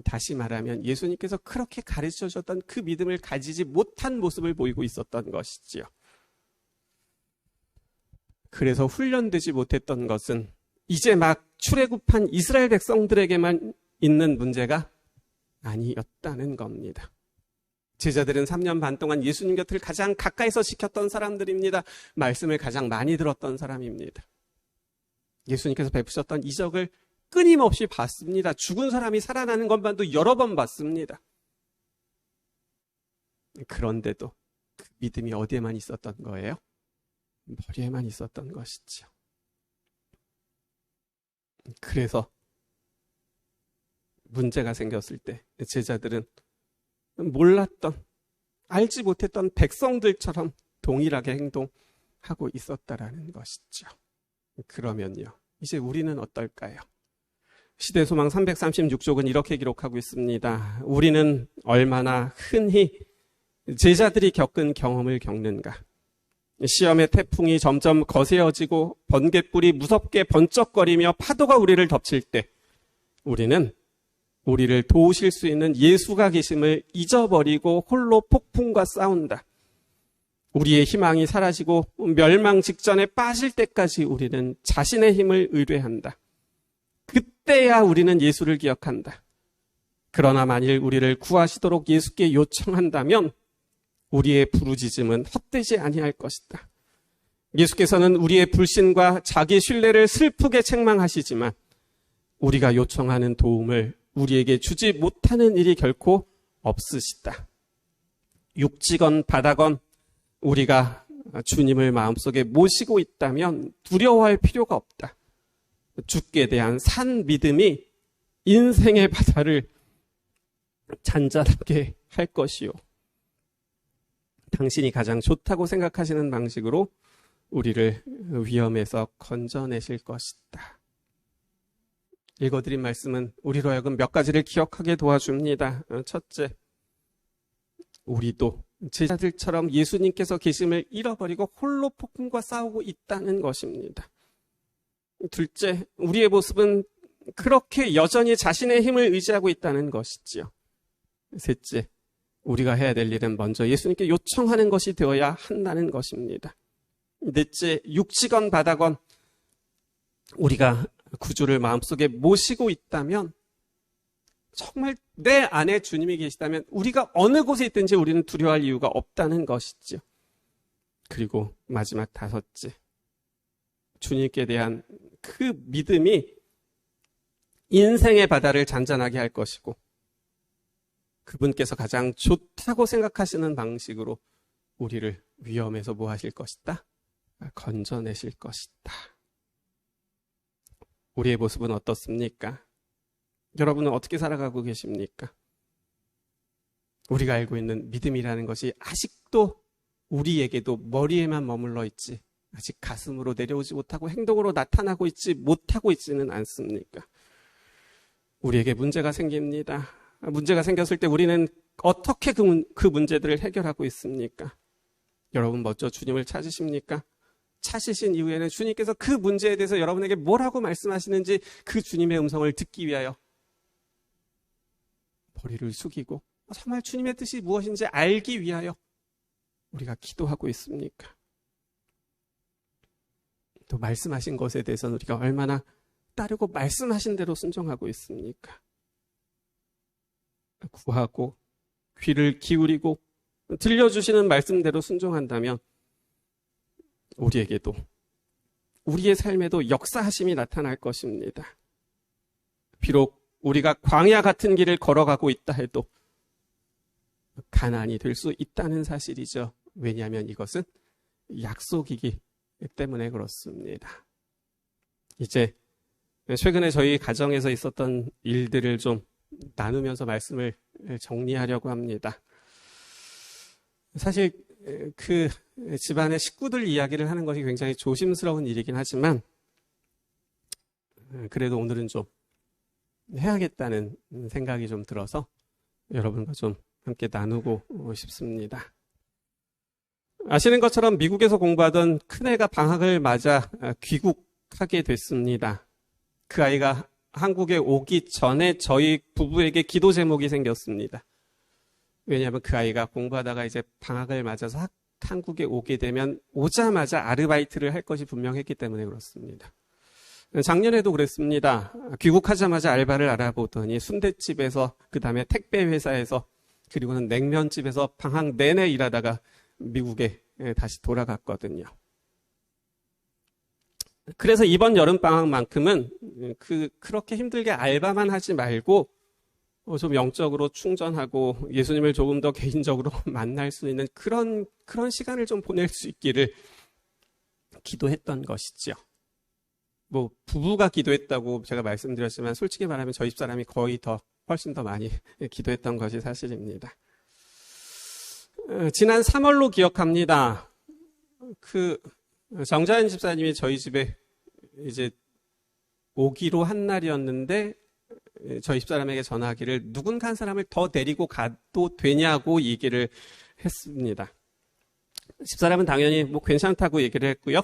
다시 말하면 예수님께서 그렇게 가르쳐 주셨던 그 믿음을 가지지 못한 모습을 보이고 있었던 것이지요. 그래서 훈련되지 못했던 것은 이제 막 출애굽한 이스라엘 백성들에게만 있는 문제가 아니었다는 겁니다. 제자들은 3년 반 동안 예수님 곁을 가장 가까이서 지켰던 사람들입니다. 말씀을 가장 많이 들었던 사람입니다. 예수님께서 베푸셨던 이적을 끊임없이 봤습니다. 죽은 사람이 살아나는 것만도 여러 번 봤습니다. 그런데도 그 믿음이 어디에만 있었던 거예요? 머리에만 있었던 것이죠. 그래서 문제가 생겼을 때 제자들은 몰랐던, 알지 못했던 백성들처럼 동일하게 행동하고 있었다라는 것이죠. 그러면요, 이제 우리는 어떨까요? 시대소망 336쪽은 이렇게 기록하고 있습니다. 우리는 얼마나 흔히 제자들이 겪은 경험을 겪는가? 시험의 태풍이 점점 거세어지고 번갯불이 무섭게 번쩍거리며 파도가 우리를 덮칠 때 우리는 우리를 도우실 수 있는 예수가 계심을 잊어버리고 홀로 폭풍과 싸운다. 우리의 희망이 사라지고 멸망 직전에 빠질 때까지 우리는 자신의 힘을 의뢰한다. 그때야 우리는 예수를 기억한다. 그러나 만일 우리를 구하시도록 예수께 요청한다면 우리의 부르짖음은 헛되지 아니할 것이다. 예수께서는 우리의 불신과 자기 신뢰를 슬프게 책망하시지만 우리가 요청하는 도움을 우리에게 주지 못하는 일이 결코 없으시다. 육지건 바다건 우리가 주님을 마음속에 모시고 있다면 두려워할 필요가 없다. 주께 대한 산 믿음이 인생의 바다를 잔잔하게 할 것이요. 당신이 가장 좋다고 생각하시는 방식으로 우리를 위험에서 건져내실 것이다. 읽어드린 말씀은 우리로 하여금 몇 가지를 기억하게 도와줍니다. 첫째, 우리도 제자들처럼 예수님께서 계심을 잃어버리고 홀로 폭풍과 싸우고 있다는 것입니다. 둘째, 우리의 모습은 그렇게 여전히 자신의 힘을 의지하고 있다는 것이지요. 셋째, 우리가 해야 될 일은 먼저 예수님께 요청하는 것이 되어야 한다는 것입니다. 넷째, 육지건 바다건 우리가 구주를 마음속에 모시고 있다면, 정말 내 안에 주님이 계시다면 우리가 어느 곳에 있든지 우리는 두려워할 이유가 없다는 것이죠. 그리고 마지막 다섯째, 주님께 대한 그 믿음이 인생의 바다를 잔잔하게 할 것이고 그분께서 가장 좋다고 생각하시는 방식으로 우리를 위험에서 뭐 하실 것이다? 건져내실 것이다. 우리의 모습은 어떻습니까? 여러분은 어떻게 살아가고 계십니까? 우리가 알고 있는 믿음이라는 것이 아직도 우리에게도 머리에만 머물러 있지 아직 가슴으로 내려오지 못하고 행동으로 나타나고 있지 못하고 있지는 않습니까? 우리에게 문제가 생깁니다. 문제가 생겼을 때 우리는 어떻게 그 문제들을 해결하고 있습니까? 여러분 먼저 주님을 찾으십니까? 찾으신 이후에는 주님께서 그 문제에 대해서 여러분에게 뭐라고 말씀하시는지 그 주님의 음성을 듣기 위하여 머리를 숙이고 정말 주님의 뜻이 무엇인지 알기 위하여 우리가 기도하고 있습니까? 또 말씀하신 것에 대해서는 우리가 얼마나 따르고 말씀하신 대로 순종하고 있습니까? 구하고 귀를 기울이고 들려주시는 말씀대로 순종한다면 우리에게도 우리의 삶에도 역사하심이 나타날 것입니다. 비록 우리가 광야 같은 길을 걸어가고 있다 해도 가나안이 될 수 있다는 사실이죠. 왜냐하면 이것은 약속이기 때문에 그렇습니다. 이제 최근에 저희 가정에서 있었던 일들을 좀 나누면서 말씀을 정리하려고 합니다. 사실 그 집안의 식구들 이야기를 하는 것이 굉장히 조심스러운 일이긴 하지만 그래도 오늘은 좀 해야겠다는 생각이 좀 들어서 여러분과 좀 함께 나누고 싶습니다. 아시는 것처럼 미국에서 공부하던 큰애가 방학을 맞아 귀국하게 됐습니다. 그 아이가 한국에 오기 전에 저희 부부에게 기도 제목이 생겼습니다. 왜냐하면 그 아이가 공부하다가 이제 방학을 맞아서 한국에 오게 되면 오자마자 아르바이트를 할 것이 분명했기 때문에 그렇습니다. 작년에도 그랬습니다. 귀국하자마자 알바를 알아보더니 순댓집에서 그 다음에 택배 회사에서 그리고는 냉면집에서 방학 내내 일하다가 미국에 다시 돌아갔거든요. 그래서 이번 여름방학만큼은 그렇게 힘들게 알바만 하지 말고 좀 영적으로 충전하고 예수님을 조금 더 개인적으로 만날 수 있는 그런 시간을 좀 보낼 수 있기를 기도했던 것이죠. 뭐 부부가 기도했다고 제가 말씀드렸지만 솔직히 말하면 저희 집사람이 거의 훨씬 더 많이 기도했던 것이 사실입니다. 지난 3월로 기억합니다. 그 정자연 집사님이 저희 집에 이제 오기로 한 날이었는데 저희 집사람에게 전화하기를 누군가 한 사람을 더 데리고 가도 되냐고 얘기를 했습니다. 집사람은 당연히 뭐 괜찮다고 얘기를 했고요.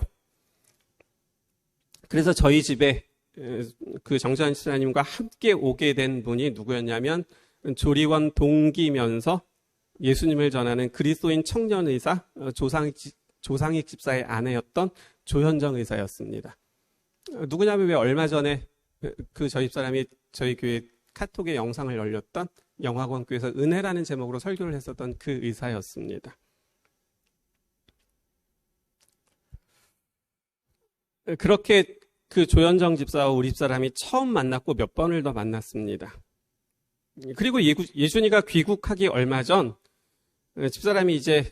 그래서 저희 집에 그 정자연 집사님과 함께 오게 된 분이 누구였냐면 조리원 동기면서 예수님을 전하는 그리스도인 청년의사 조상익 집사의 아내였던 조현정 의사였습니다. 누구냐면 왜 얼마 전에 그 저희 집사람이 저희 교회 카톡에 영상을 올렸던 영화권교회에서 은혜라는 제목으로 설교를 했었던 그 의사였습니다. 그렇게 그 조현정 집사와 우리 집사람이 처음 만났고 몇 번을 더 만났습니다. 그리고 예준이가 귀국하기 얼마 전 집사람이 이제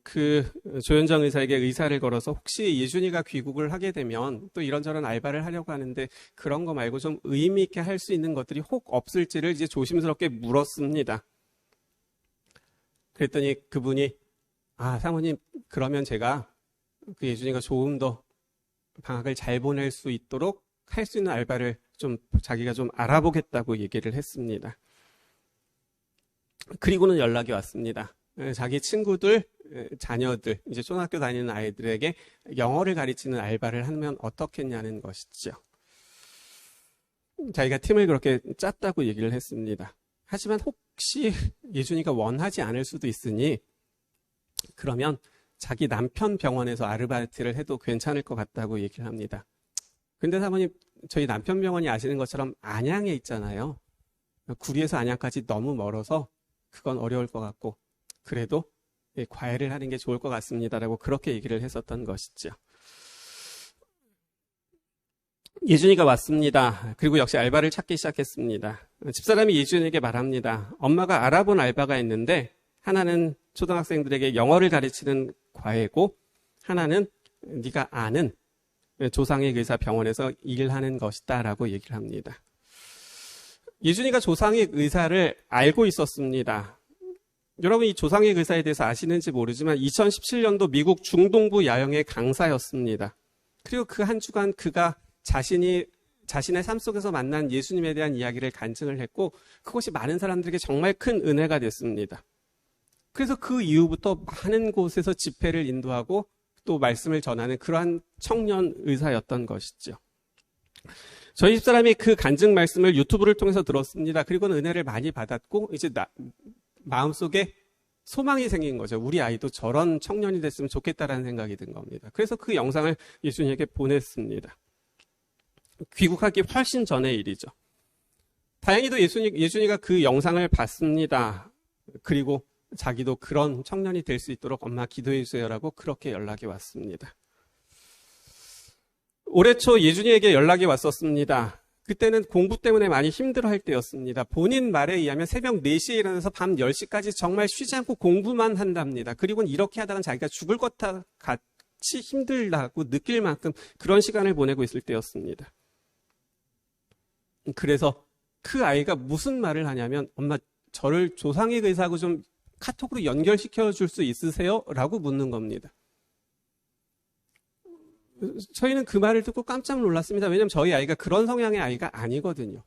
그 조현정 의사에게 의사를 걸어서 혹시 예준이가 귀국을 하게 되면 또 이런저런 알바를 하려고 하는데 그런 거 말고 좀 의미 있게 할 수 있는 것들이 혹 없을지를 이제 조심스럽게 물었습니다. 그랬더니 그분이 사모님, 그러면 제가 그 예준이가 조금 더 방학을 잘 보낼 수 있도록 할 수 있는 알바를 좀 자기가 좀 알아보겠다고 얘기를 했습니다. 그리고는 연락이 왔습니다. 자기 친구들, 자녀들, 이제 초등학교 다니는 아이들에게 영어를 가르치는 알바를 하면 어떻겠냐는 것이죠. 자기가 팀을 그렇게 짰다고 얘기를 했습니다. 하지만 혹시 예준이가 원하지 않을 수도 있으니 그러면 자기 남편 병원에서 아르바이트를 해도 괜찮을 것 같다고 얘기를 합니다. 근데 사모님, 저희 남편 병원이 아시는 것처럼 안양에 있잖아요. 구리에서 안양까지 너무 멀어서 그건 어려울 것 같고 그래도 과외를 하는 게 좋을 것 같습니다라고 그렇게 얘기를 했었던 것이죠. 예준이가 왔습니다. 그리고 역시 알바를 찾기 시작했습니다. 집사람이 예준이에게 말합니다. 엄마가 알아본 알바가 있는데 하나는 초등학생들에게 영어를 가르치는 과외고 하나는 네가 아는 조상익 의사 병원에서 일하는 것이다 라고 얘기를 합니다. 예준이가 조상익 의사를 알고 있었습니다. 여러분, 이 조상익 의사에 대해서 아시는지 모르지만 2017년도 미국 중동부 야영의 강사였습니다. 그리고 그 한 주간 그가 자신의 삶 속에서 만난 예수님에 대한 이야기를 간증을 했고 그것이 많은 사람들에게 정말 큰 은혜가 됐습니다. 그래서 그 이후부터 많은 곳에서 집회를 인도하고 또 말씀을 전하는 그러한 청년 의사였던 것이죠. 저희 집사람이 그 간증 말씀을 유튜브를 통해서 들었습니다. 그리고는 은혜를 많이 받았고 이제 마음속에 소망이 생긴 거죠. 우리 아이도 저런 청년이 됐으면 좋겠다라는 생각이 든 겁니다. 그래서 그 영상을 예수님에게 보냈습니다. 귀국하기 훨씬 전의 일이죠. 다행히도 예준이가 그 영상을 봤습니다. 그리고 자기도 그런 청년이 될 수 있도록 엄마 기도해 주세요라고 그렇게 연락이 왔습니다. 올해 초 예준이에게 연락이 왔었습니다. 그때는 공부 때문에 많이 힘들어할 때였습니다. 본인 말에 의하면 새벽 4시에 일어나서 밤 10시까지 정말 쉬지 않고 공부만 한답니다. 그리고는 이렇게 하다가 자기가 죽을 것 같이 힘들다고 느낄 만큼 그런 시간을 보내고 있을 때였습니다. 그래서 그 아이가 무슨 말을 하냐면 엄마, 저를 조상익 의사하고 좀 카톡으로 연결시켜 줄 수 있으세요? 라고 묻는 겁니다. 저희는 그 말을 듣고 깜짝 놀랐습니다. 왜냐하면 저희 아이가 그런 성향의 아이가 아니거든요.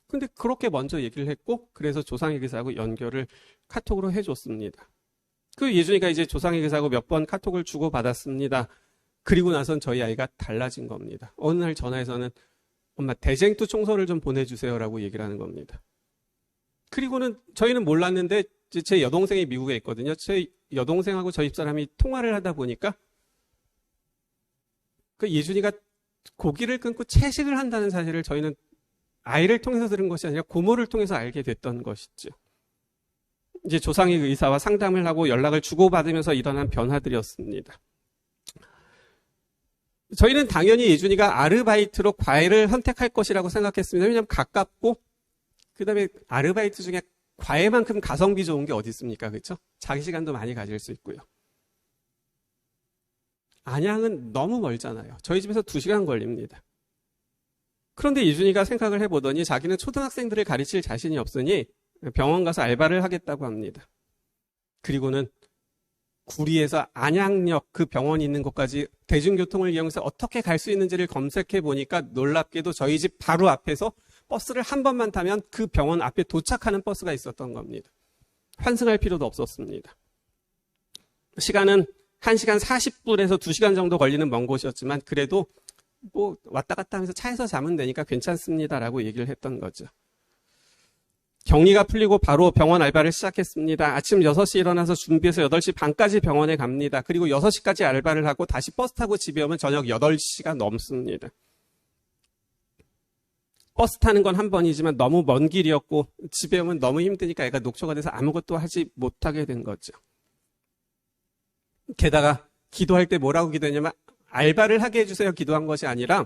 근데 그렇게 먼저 얘기를 했고 그래서 조상익 의사하고 연결을 카톡으로 해줬습니다. 그 예준이가 이제 조상익 의사하고 몇 번 카톡을 주고받았습니다. 그리고 나선 저희 아이가 달라진 겁니다. 어느 날 전화해서는 엄마, 대쟁투 총서를 좀 보내주세요 라고 얘기를 하는 겁니다. 그리고는 저희는 몰랐는데 제 여동생이 미국에 있거든요. 제 여동생하고 저희 집사람이 통화를 하다 보니까 그 예준이가 고기를 끊고 채식을 한다는 사실을 저희는 아이를 통해서 들은 것이 아니라 고모를 통해서 알게 됐던 것이죠. 이제 조상익 의사와 상담을 하고 연락을 주고받으면서 일어난 변화들이었습니다. 저희는 당연히 예준이가 아르바이트로 과외를 선택할 것이라고 생각했습니다. 왜냐하면 가깝고 그다음에 아르바이트 중에 과외만큼 가성비 좋은 게 어디 있습니까? 그렇죠? 자기 시간도 많이 가질 수 있고요. 안양은 너무 멀잖아요. 저희 집에서 2시간 걸립니다. 그런데 예준이가 생각을 해보더니 자기는 초등학생들을 가르칠 자신이 없으니 병원 가서 알바를 하겠다고 합니다. 그리고는 구리에서 안양역 그 병원이 있는 곳까지 대중교통을 이용해서 어떻게 갈 수 있는지를 검색해 보니까 놀랍게도 저희 집 바로 앞에서 버스를 한 번만 타면 그 병원 앞에 도착하는 버스가 있었던 겁니다. 환승할 필요도 없었습니다. 시간은 1시간 40분에서 2시간 정도 걸리는 먼 곳이었지만 그래도 뭐 왔다 갔다 하면서 차에서 자면 되니까 괜찮습니다라고 얘기를 했던 거죠. 격리가 풀리고 바로 병원 알바를 시작했습니다. 아침 6시 일어나서 준비해서 8시 반까지 병원에 갑니다. 그리고 6시까지 알바를 하고 다시 버스 타고 집에 오면 저녁 8시가 넘습니다. 버스 타는 건 한 번이지만 너무 먼 길이었고 집에 오면 너무 힘드니까 애가 녹초가 돼서 아무것도 하지 못하게 된 거죠. 게다가 기도할 때 뭐라고 기도했냐면 알바를 하게 해주세요 기도한 것이 아니라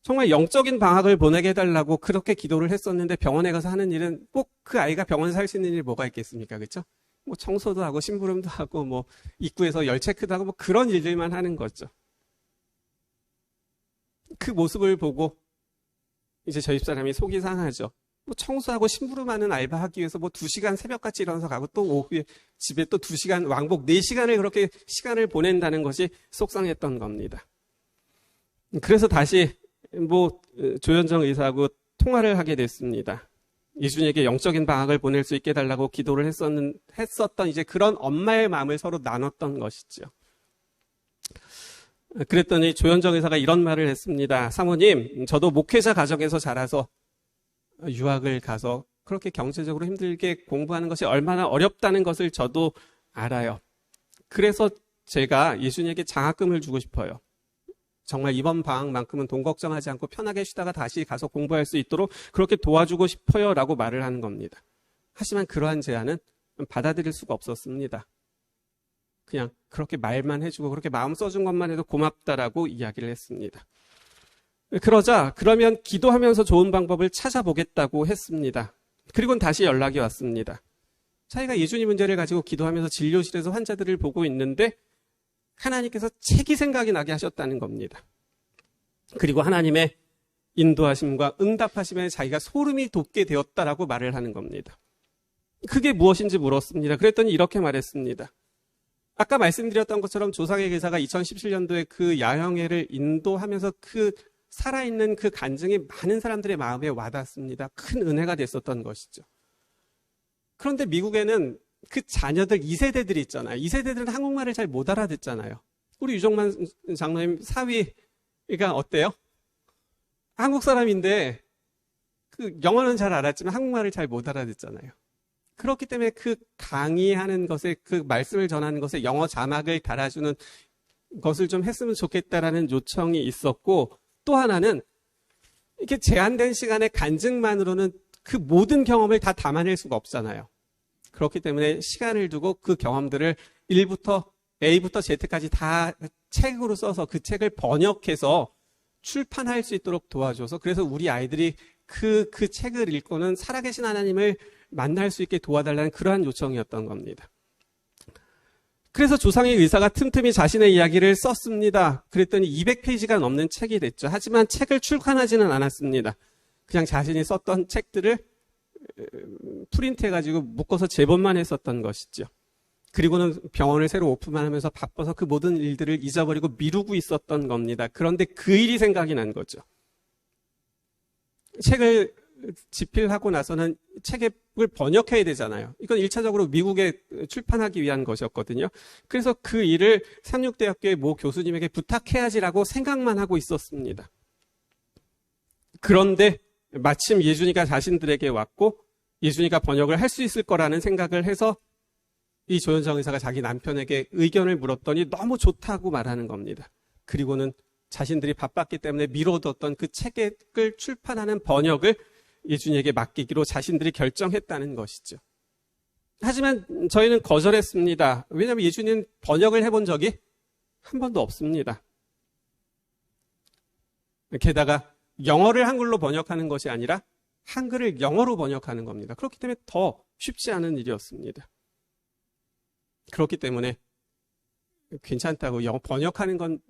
정말 영적인 방학을 보내게 해달라고 그렇게 기도를 했었는데 병원에 가서 하는 일은 꼭 그 아이가 병원에 살 수 있는 일이 뭐가 있겠습니까? 그렇죠? 뭐 청소도 하고 심부름도 하고 뭐 입구에서 열 체크도 하고 뭐 그런 일들만 하는 거죠. 그 모습을 보고 이제 저희 집사람이 속이 상하죠. 뭐 청소하고 심부름하는 알바하기 위해서 뭐 2시간 새벽같이 일어나서 가고 또 오후에 집에 또 2시간 왕복 4시간을 그렇게 시간을 보낸다는 것이 속상했던 겁니다. 그래서 다시 뭐 조현정 의사하고 통화를 하게 됐습니다. 예준이에게 영적인 방학을 보낼 수 있게 해달라고 기도를 했었던 이제 그런 엄마의 마음을 서로 나눴던 것이죠. 그랬더니 조현정 의사가 이런 말을 했습니다. 사모님, 저도 목회자 가정에서 자라서 유학을 가서 그렇게 경제적으로 힘들게 공부하는 것이 얼마나 어렵다는 것을 저도 알아요. 그래서 제가 예준이에게 장학금을 주고 싶어요. 정말 이번 방학만큼은 돈 걱정하지 않고 편하게 쉬다가 다시 가서 공부할 수 있도록 그렇게 도와주고 싶어요 라고 말을 하는 겁니다. 하지만 그러한 제안은 받아들일 수가 없었습니다. 그냥 그렇게 말만 해주고 그렇게 마음 써준 것만 해도 고맙다라고 이야기를 했습니다. 그러자 그러면 기도하면서 좋은 방법을 찾아보겠다고 했습니다. 그리고는 다시 연락이 왔습니다. 자기가 예준이 문제를 가지고 기도하면서 진료실에서 환자들을 보고 있는데 하나님께서 책이 생각이 나게 하셨다는 겁니다. 그리고 하나님의 인도하심과 응답하심에 자기가 소름이 돋게 되었다라고 말을 하는 겁니다. 그게 무엇인지 물었습니다. 그랬더니 이렇게 말했습니다. 아까 말씀드렸던 것처럼 조상의 기사가 2017년도에 그 야영회를 인도하면서 그 살아있는 그 간증이 많은 사람들의 마음에 와닿습니다. 큰 은혜가 됐었던 것이죠. 그런데 미국에는 그 자녀들 2세대들이 있잖아요. 2세대들은 한국말을 잘 못 알아듣잖아요. 우리 유정만 장로님 사위가 어때요? 한국 사람인데 그 영어는 잘 알았지만 한국말을 잘 못 알아듣잖아요. 그렇기 때문에 그 강의하는 것에 그 말씀을 전하는 것에 영어 자막을 달아주는 것을 좀 했으면 좋겠다라는 요청이 있었고 또 하나는 이렇게 제한된 시간의 간증만으로는 그 모든 경험을 다 담아낼 수가 없잖아요. 그렇기 때문에 시간을 두고 그 경험들을 A부터 Z까지 다 책으로 써서 그 책을 번역해서 출판할 수 있도록 도와줘서 그래서 우리 아이들이 그 책을 읽고는 살아계신 하나님을 만날 수 있게 도와달라는 그러한 요청이었던 겁니다. 그래서 조상의 의사가 틈틈이 자신의 이야기를 썼습니다. 그랬더니 200페이지가 넘는 책이 됐죠. 하지만 책을 출간하지는 않았습니다. 그냥 자신이 썼던 책들을 프린트해가지고 묶어서 제본만 했었던 것이죠. 그리고는 병원을 새로 오픈하면서 바빠서 그 모든 일들을 잊어버리고 미루고 있었던 겁니다. 그런데 그 일이 생각이 난 거죠. 책을 집필하고 나서는 책을 번역해야 되잖아요. 이건 1차적으로 미국에 출판하기 위한 것이었거든요. 그래서 그 일을 삼육대학교의 모 교수님에게 부탁해야지라고 생각만 하고 있었습니다. 그런데 마침 예준이가 자신들에게 왔고 예준이가 번역을 할 수 있을 거라는 생각을 해서 이 조현정 의사가 자기 남편에게 의견을 물었더니 너무 좋다고 말하는 겁니다. 그리고는 자신들이 바빴기 때문에 미뤄뒀던 그 책을 출판하는 번역을 예준이에게 맡기기로 자신들이 결정했다는 것이죠. 하지만 저희는 거절했습니다. 왜냐하면 예준이는 번역을 해본 적이 한 번도 없습니다. 게다가 영어를 한글로 번역하는 것이 아니라 한글을 영어로 번역하는 겁니다. 그렇기 때문에 더 쉽지 않은 일이었습니다. 그렇기 때문에 괜찮다고 영어 번역하는 건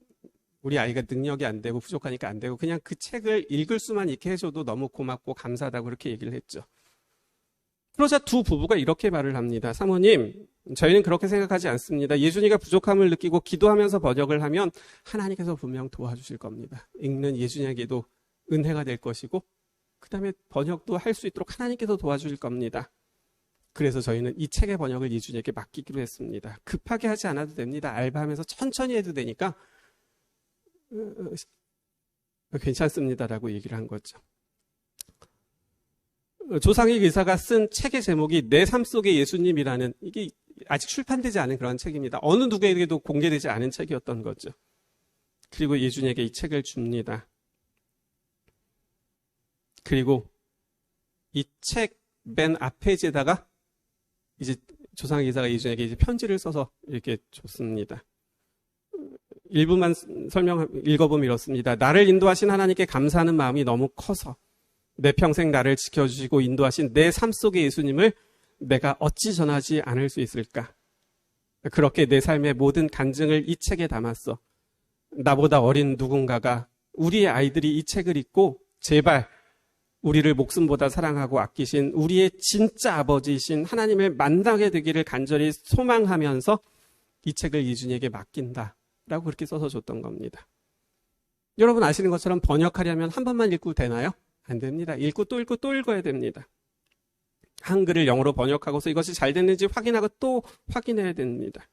우리 아이가 능력이 안 되고 부족하니까 안 되고 그냥 그 책을 읽을 수만 있게 해줘도 너무 고맙고 감사하다고 그렇게 얘기를 했죠. 그러자 두 부부가 이렇게 말을 합니다. 사모님, 저희는 그렇게 생각하지 않습니다. 예준이가 부족함을 느끼고 기도하면서 번역을 하면 하나님께서 분명 도와주실 겁니다. 읽는 예준이에게도 은혜가 될 것이고 그 다음에 번역도 할 수 있도록 하나님께서 도와주실 겁니다. 그래서 저희는 이 책의 번역을 예준이에게 맡기기로 했습니다. 급하게 하지 않아도 됩니다. 알바하면서 천천히 해도 되니까 괜찮습니다라고 얘기를 한 거죠. 조상익 의사가 쓴 책의 제목이 내 삶 속의 예수님이라는 이게 아직 출판되지 않은 그런 책입니다. 어느 누구에게도 공개되지 않은 책이었던 거죠. 그리고 예준이에게 이 책을 줍니다. 그리고 이 책 맨 앞페이지에다가 이제 조상익 의사가 예준이에게 이제 편지를 써서 이렇게 줬습니다. 일부만 읽어보면 이렇습니다. 나를 인도하신 하나님께 감사하는 마음이 너무 커서 내 평생 나를 지켜주시고 인도하신 내 삶 속의 예수님을 내가 어찌 전하지 않을 수 있을까? 그렇게 내 삶의 모든 간증을 이 책에 담았어. 나보다 어린 누군가가 우리의 아이들이 이 책을 읽고 제발 우리를 목숨보다 사랑하고 아끼신 우리의 진짜 아버지이신 하나님을 만나게 되기를 간절히 소망하면서 이 책을 이준희에게 맡긴다 라고 그렇게 써서 줬던 겁니다. 여러분 아시는 것처럼 번역하려면 한 번만 읽고 되나요? 안 됩니다. 읽고 또 읽어야 됩니다. 한글을 영어로 번역하고서 이것이 잘 됐는지 확인하고 또 확인해야 됩니다.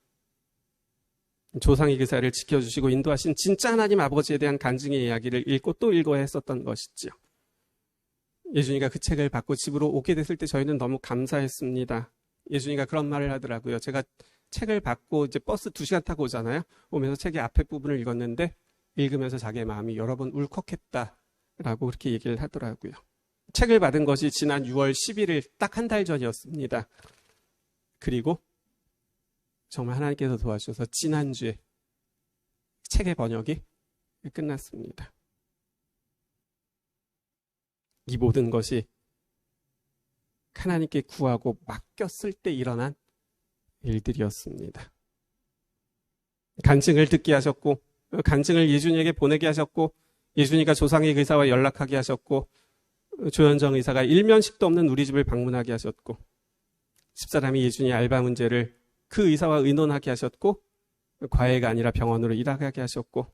조상의 기사를 지켜주시고 인도하신 진짜 하나님 아버지에 대한 간증의 이야기를 읽고 또 읽어야 했었던 것이죠. 예준이가 그 책을 받고 집으로 오게 됐을 때 저희는 너무 감사했습니다. 예준이가 그런 말을 하더라고요. 제가 책을 받고 이제 버스 2시간 타고 오잖아요. 오면서 책의 앞에 부분을 읽었는데 읽으면서 자기의 마음이 여러 번 울컥했다라고 그렇게 얘기를 하더라고요. 책을 받은 것이 지난 6월 11일 딱 한 달 전이었습니다. 그리고 정말 하나님께서 도와주셔서 지난주에 책의 번역이 끝났습니다. 이 모든 것이 하나님께 구하고 맡겼을 때 일어난 일들이었습니다. 간증을 듣게 하셨고 간증을 예준이에게 보내게 하셨고 예준이가 조상의 의사와 연락하게 하셨고 조현정 의사가 일면식도 없는 우리 집을 방문하게 하셨고 집사람이 예준이 알바 문제를 그 의사와 의논하게 하셨고 과외가 아니라 병원으로 일하게 하셨고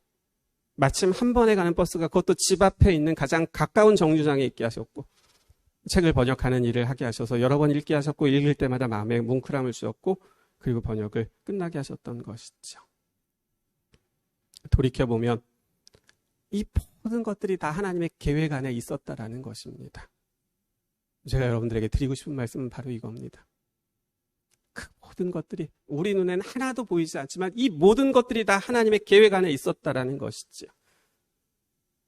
마침 한 번에 가는 버스가 그것도 집 앞에 있는 가장 가까운 정류장에 있게 하셨고 책을 번역하는 일을 하게 하셔서 여러 번 읽게 하셨고 읽을 때마다 마음에 뭉클함을 주었고 그리고 번역을 끝나게 하셨던 것이죠. 돌이켜보면 이 모든 것들이 다 하나님의 계획 안에 있었다라는 것입니다. 제가 여러분들에게 드리고 싶은 말씀은 바로 이겁니다. 그 모든 것들이 우리 눈에는 하나도 보이지 않지만 이 모든 것들이 다 하나님의 계획 안에 있었다라는 것이죠.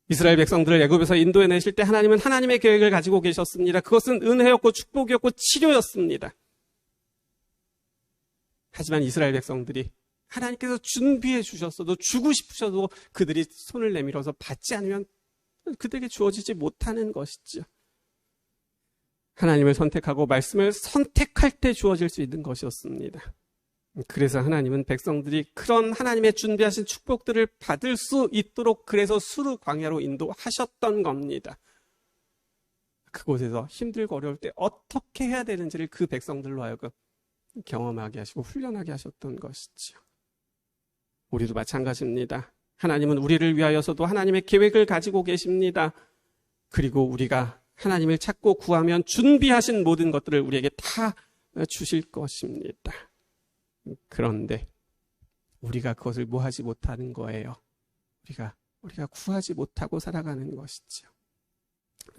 이스라엘 백성들을 애굽에서 인도해내실 때 하나님은 하나님의 계획을 가지고 계셨습니다. 그것은 은혜였고 축복이었고 치료였습니다. 하지만 이스라엘 백성들이 하나님께서 준비해 주셨어도 주고 싶으셔도 그들이 손을 내밀어서 받지 않으면 그들에게 주어지지 못하는 것이죠. 하나님을 선택하고 말씀을 선택할 때 주어질 수 있는 것이었습니다. 그래서 하나님은 백성들이 그런 하나님의 준비하신 축복들을 받을 수 있도록 그래서 수르 광야로 인도하셨던 겁니다. 그곳에서 힘들고 어려울 때 어떻게 해야 되는지를 그 백성들로 하여금 경험하게 하시고 훈련하게 하셨던 것이죠. 우리도 마찬가지입니다. 하나님은 우리를 위하여서도 하나님의 계획을 가지고 계십니다. 그리고 우리가 하나님을 찾고 구하면 준비하신 모든 것들을 우리에게 다 주실 것입니다. 그런데 우리가 그것을 뭐하지 못하는 거예요. 우리가 구하지 못하고 살아가는 것이죠.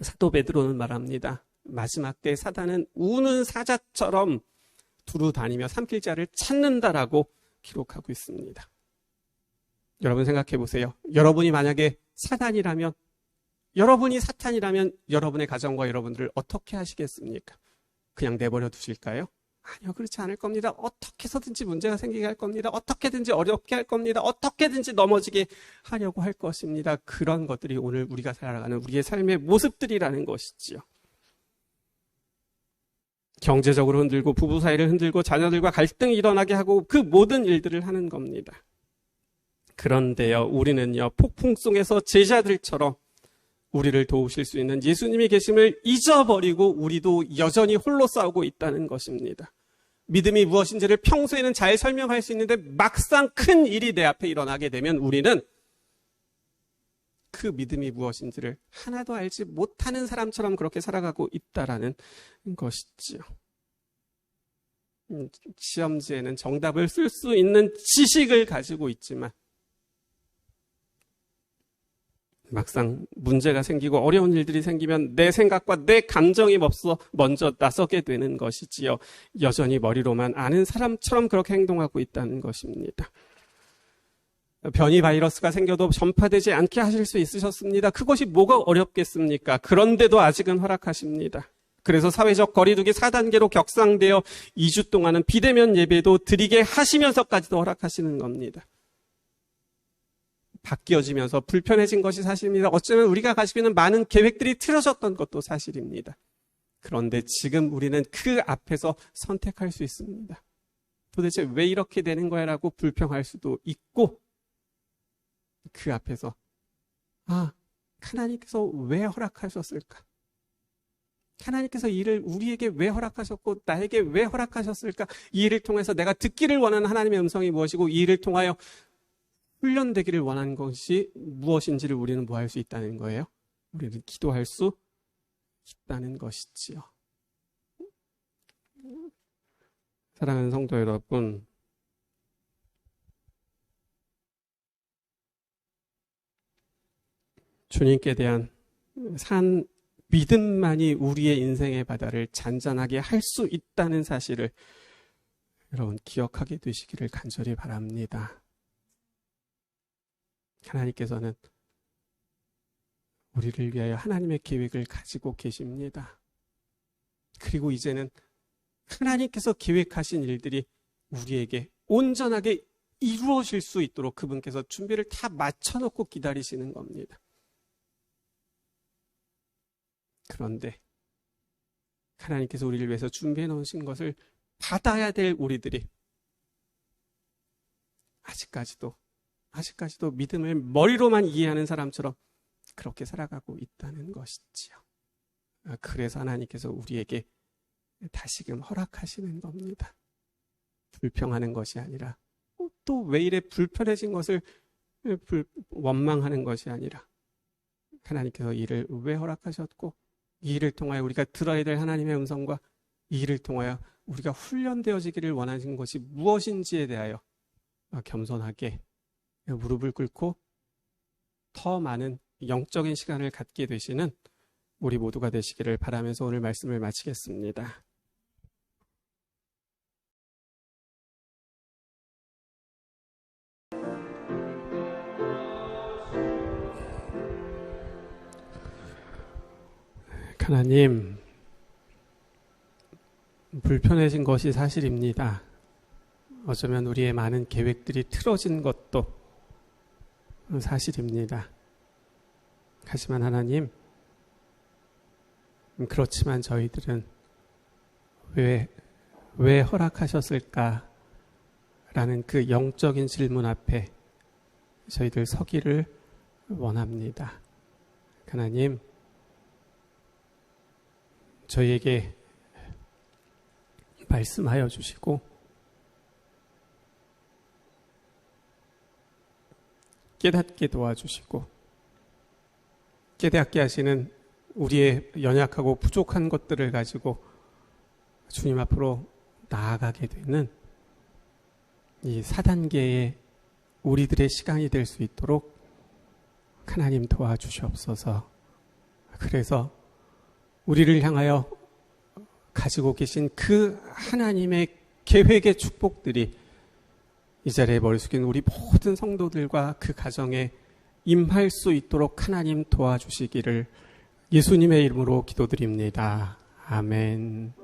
사도 베드로는 말합니다. 마지막 때 사단은 우는 사자처럼 두루 다니며 삼킬 자를 찾는다라고 기록하고 있습니다. 여러분 생각해 보세요. 여러분이 만약에 사단이라면, 여러분이 사탄이라면 여러분의 가정과 여러분들을 어떻게 하시겠습니까? 그냥 내버려 두실까요? 아니요, 그렇지 않을 겁니다. 어떻게 해서든지 문제가 생기게 할 겁니다. 어떻게든지 어렵게 할 겁니다. 어떻게든지 넘어지게 하려고 할 것입니다. 그런 것들이 오늘 우리가 살아가는 우리의 삶의 모습들이라는 것이지요. 경제적으로 흔들고 부부 사이를 흔들고 자녀들과 갈등이 일어나게 하고 그 모든 일들을 하는 겁니다. 그런데요, 우리는요, 폭풍 속에서 제자들처럼 우리를 도우실 수 있는 예수님이 계심을 잊어버리고 우리도 여전히 홀로 싸우고 있다는 것입니다. 믿음이 무엇인지를 평소에는 잘 설명할 수 있는데 막상 큰 일이 내 앞에 일어나게 되면 우리는 그 믿음이 무엇인지를 하나도 알지 못하는 사람처럼 그렇게 살아가고 있다라는 것이지요. 시험지에는 정답을 쓸 수 있는 지식을 가지고 있지만 막상 문제가 생기고 어려운 일들이 생기면 내 생각과 내 감정이 먼저 나서게 되는 것이지요. 여전히 머리로만 아는 사람처럼 그렇게 행동하고 있다는 것입니다. 변이 바이러스가 생겨도 전파되지 않게 하실 수 있으셨습니다. 그것이 뭐가 어렵겠습니까? 그런데도 아직은 허락하십니다. 그래서 사회적 거리두기 4단계로 격상되어 2주 동안은 비대면 예배도 드리게 하시면서까지도 허락하시는 겁니다. 바뀌어지면서 불편해진 것이 사실입니다. 어쩌면 우리가 가지고 있는 많은 계획들이 틀어졌던 것도 사실입니다. 그런데 지금 우리는 그 앞에서 선택할 수 있습니다. 도대체 왜 이렇게 되는 거야? 라고 불평할 수도 있고, 그 앞에서 하나님께서 왜 허락하셨을까? 하나님께서 이를 우리에게 왜 허락하셨고 나에게 왜 허락하셨을까? 이 일을 통해서 내가 듣기를 원하는 하나님의 음성이 무엇이고 이 일을 통하여 훈련되기를 원하는 것이 무엇인지를 우리는 뭐 할 수 있다는 거예요? 우리는 기도할 수 있다는 것이지요. 사랑하는 성도 여러분, 주님께 대한 믿음만이 우리의 인생의 바다를 잔잔하게 할 수 있다는 사실을 여러분 기억하게 되시기를 간절히 바랍니다. 하나님께서는 우리를 위하여 하나님의 계획을 가지고 계십니다. 그리고 이제는 하나님께서 계획하신 일들이 우리에게 온전하게 이루어질 수 있도록 그분께서 준비를 다 맞춰놓고 기다리시는 겁니다. 그런데 하나님께서 우리를 위해서 준비해 놓으신 것을 받아야 될 우리들이 아직까지도 믿음을 머리로만 이해하는 사람처럼 그렇게 살아가고 있다는 것이지요. 그래서 하나님께서 우리에게 다시금 허락하시는 겁니다. 불평하는 것이 아니라 또 왜 이래 불편해진 것을 원망하는 것이 아니라 하나님께서 이를 왜 허락하셨고 이 일을 통하여 우리가 들어야 될 하나님의 음성과 이 일을 통하여 우리가 훈련되어지기를 원하는 것이 무엇인지에 대하여 겸손하게 무릎을 꿇고 더 많은 영적인 시간을 갖게 되시는 우리 모두가 되시기를 바라면서 오늘 말씀을 마치겠습니다. 하나님, 불편해진 것이 사실입니다. 어쩌면 우리의 많은 계획들이 틀어진 것도 사실입니다. 하지만 하나님, 그렇지만 저희들은 왜 허락하셨을까? 라는 그 영적인 질문 앞에 저희들 서기를 원합니다. 하나님, 저희에게 말씀하여 주시고 깨닫게 도와주시고 깨닫게 하시는 우리의 연약하고 부족한 것들을 가지고 주님 앞으로 나아가게 되는 이 4단계의 우리들의 시간이 될 수 있도록 하나님 도와주시옵소서. 그래서 우리를 향하여 가지고 계신 그 하나님의 계획의 축복들이 이 자리에 머리 숙인 우리 모든 성도들과 그 가정에 임할 수 있도록 하나님 도와주시기를 예수님의 이름으로 기도드립니다. 아멘.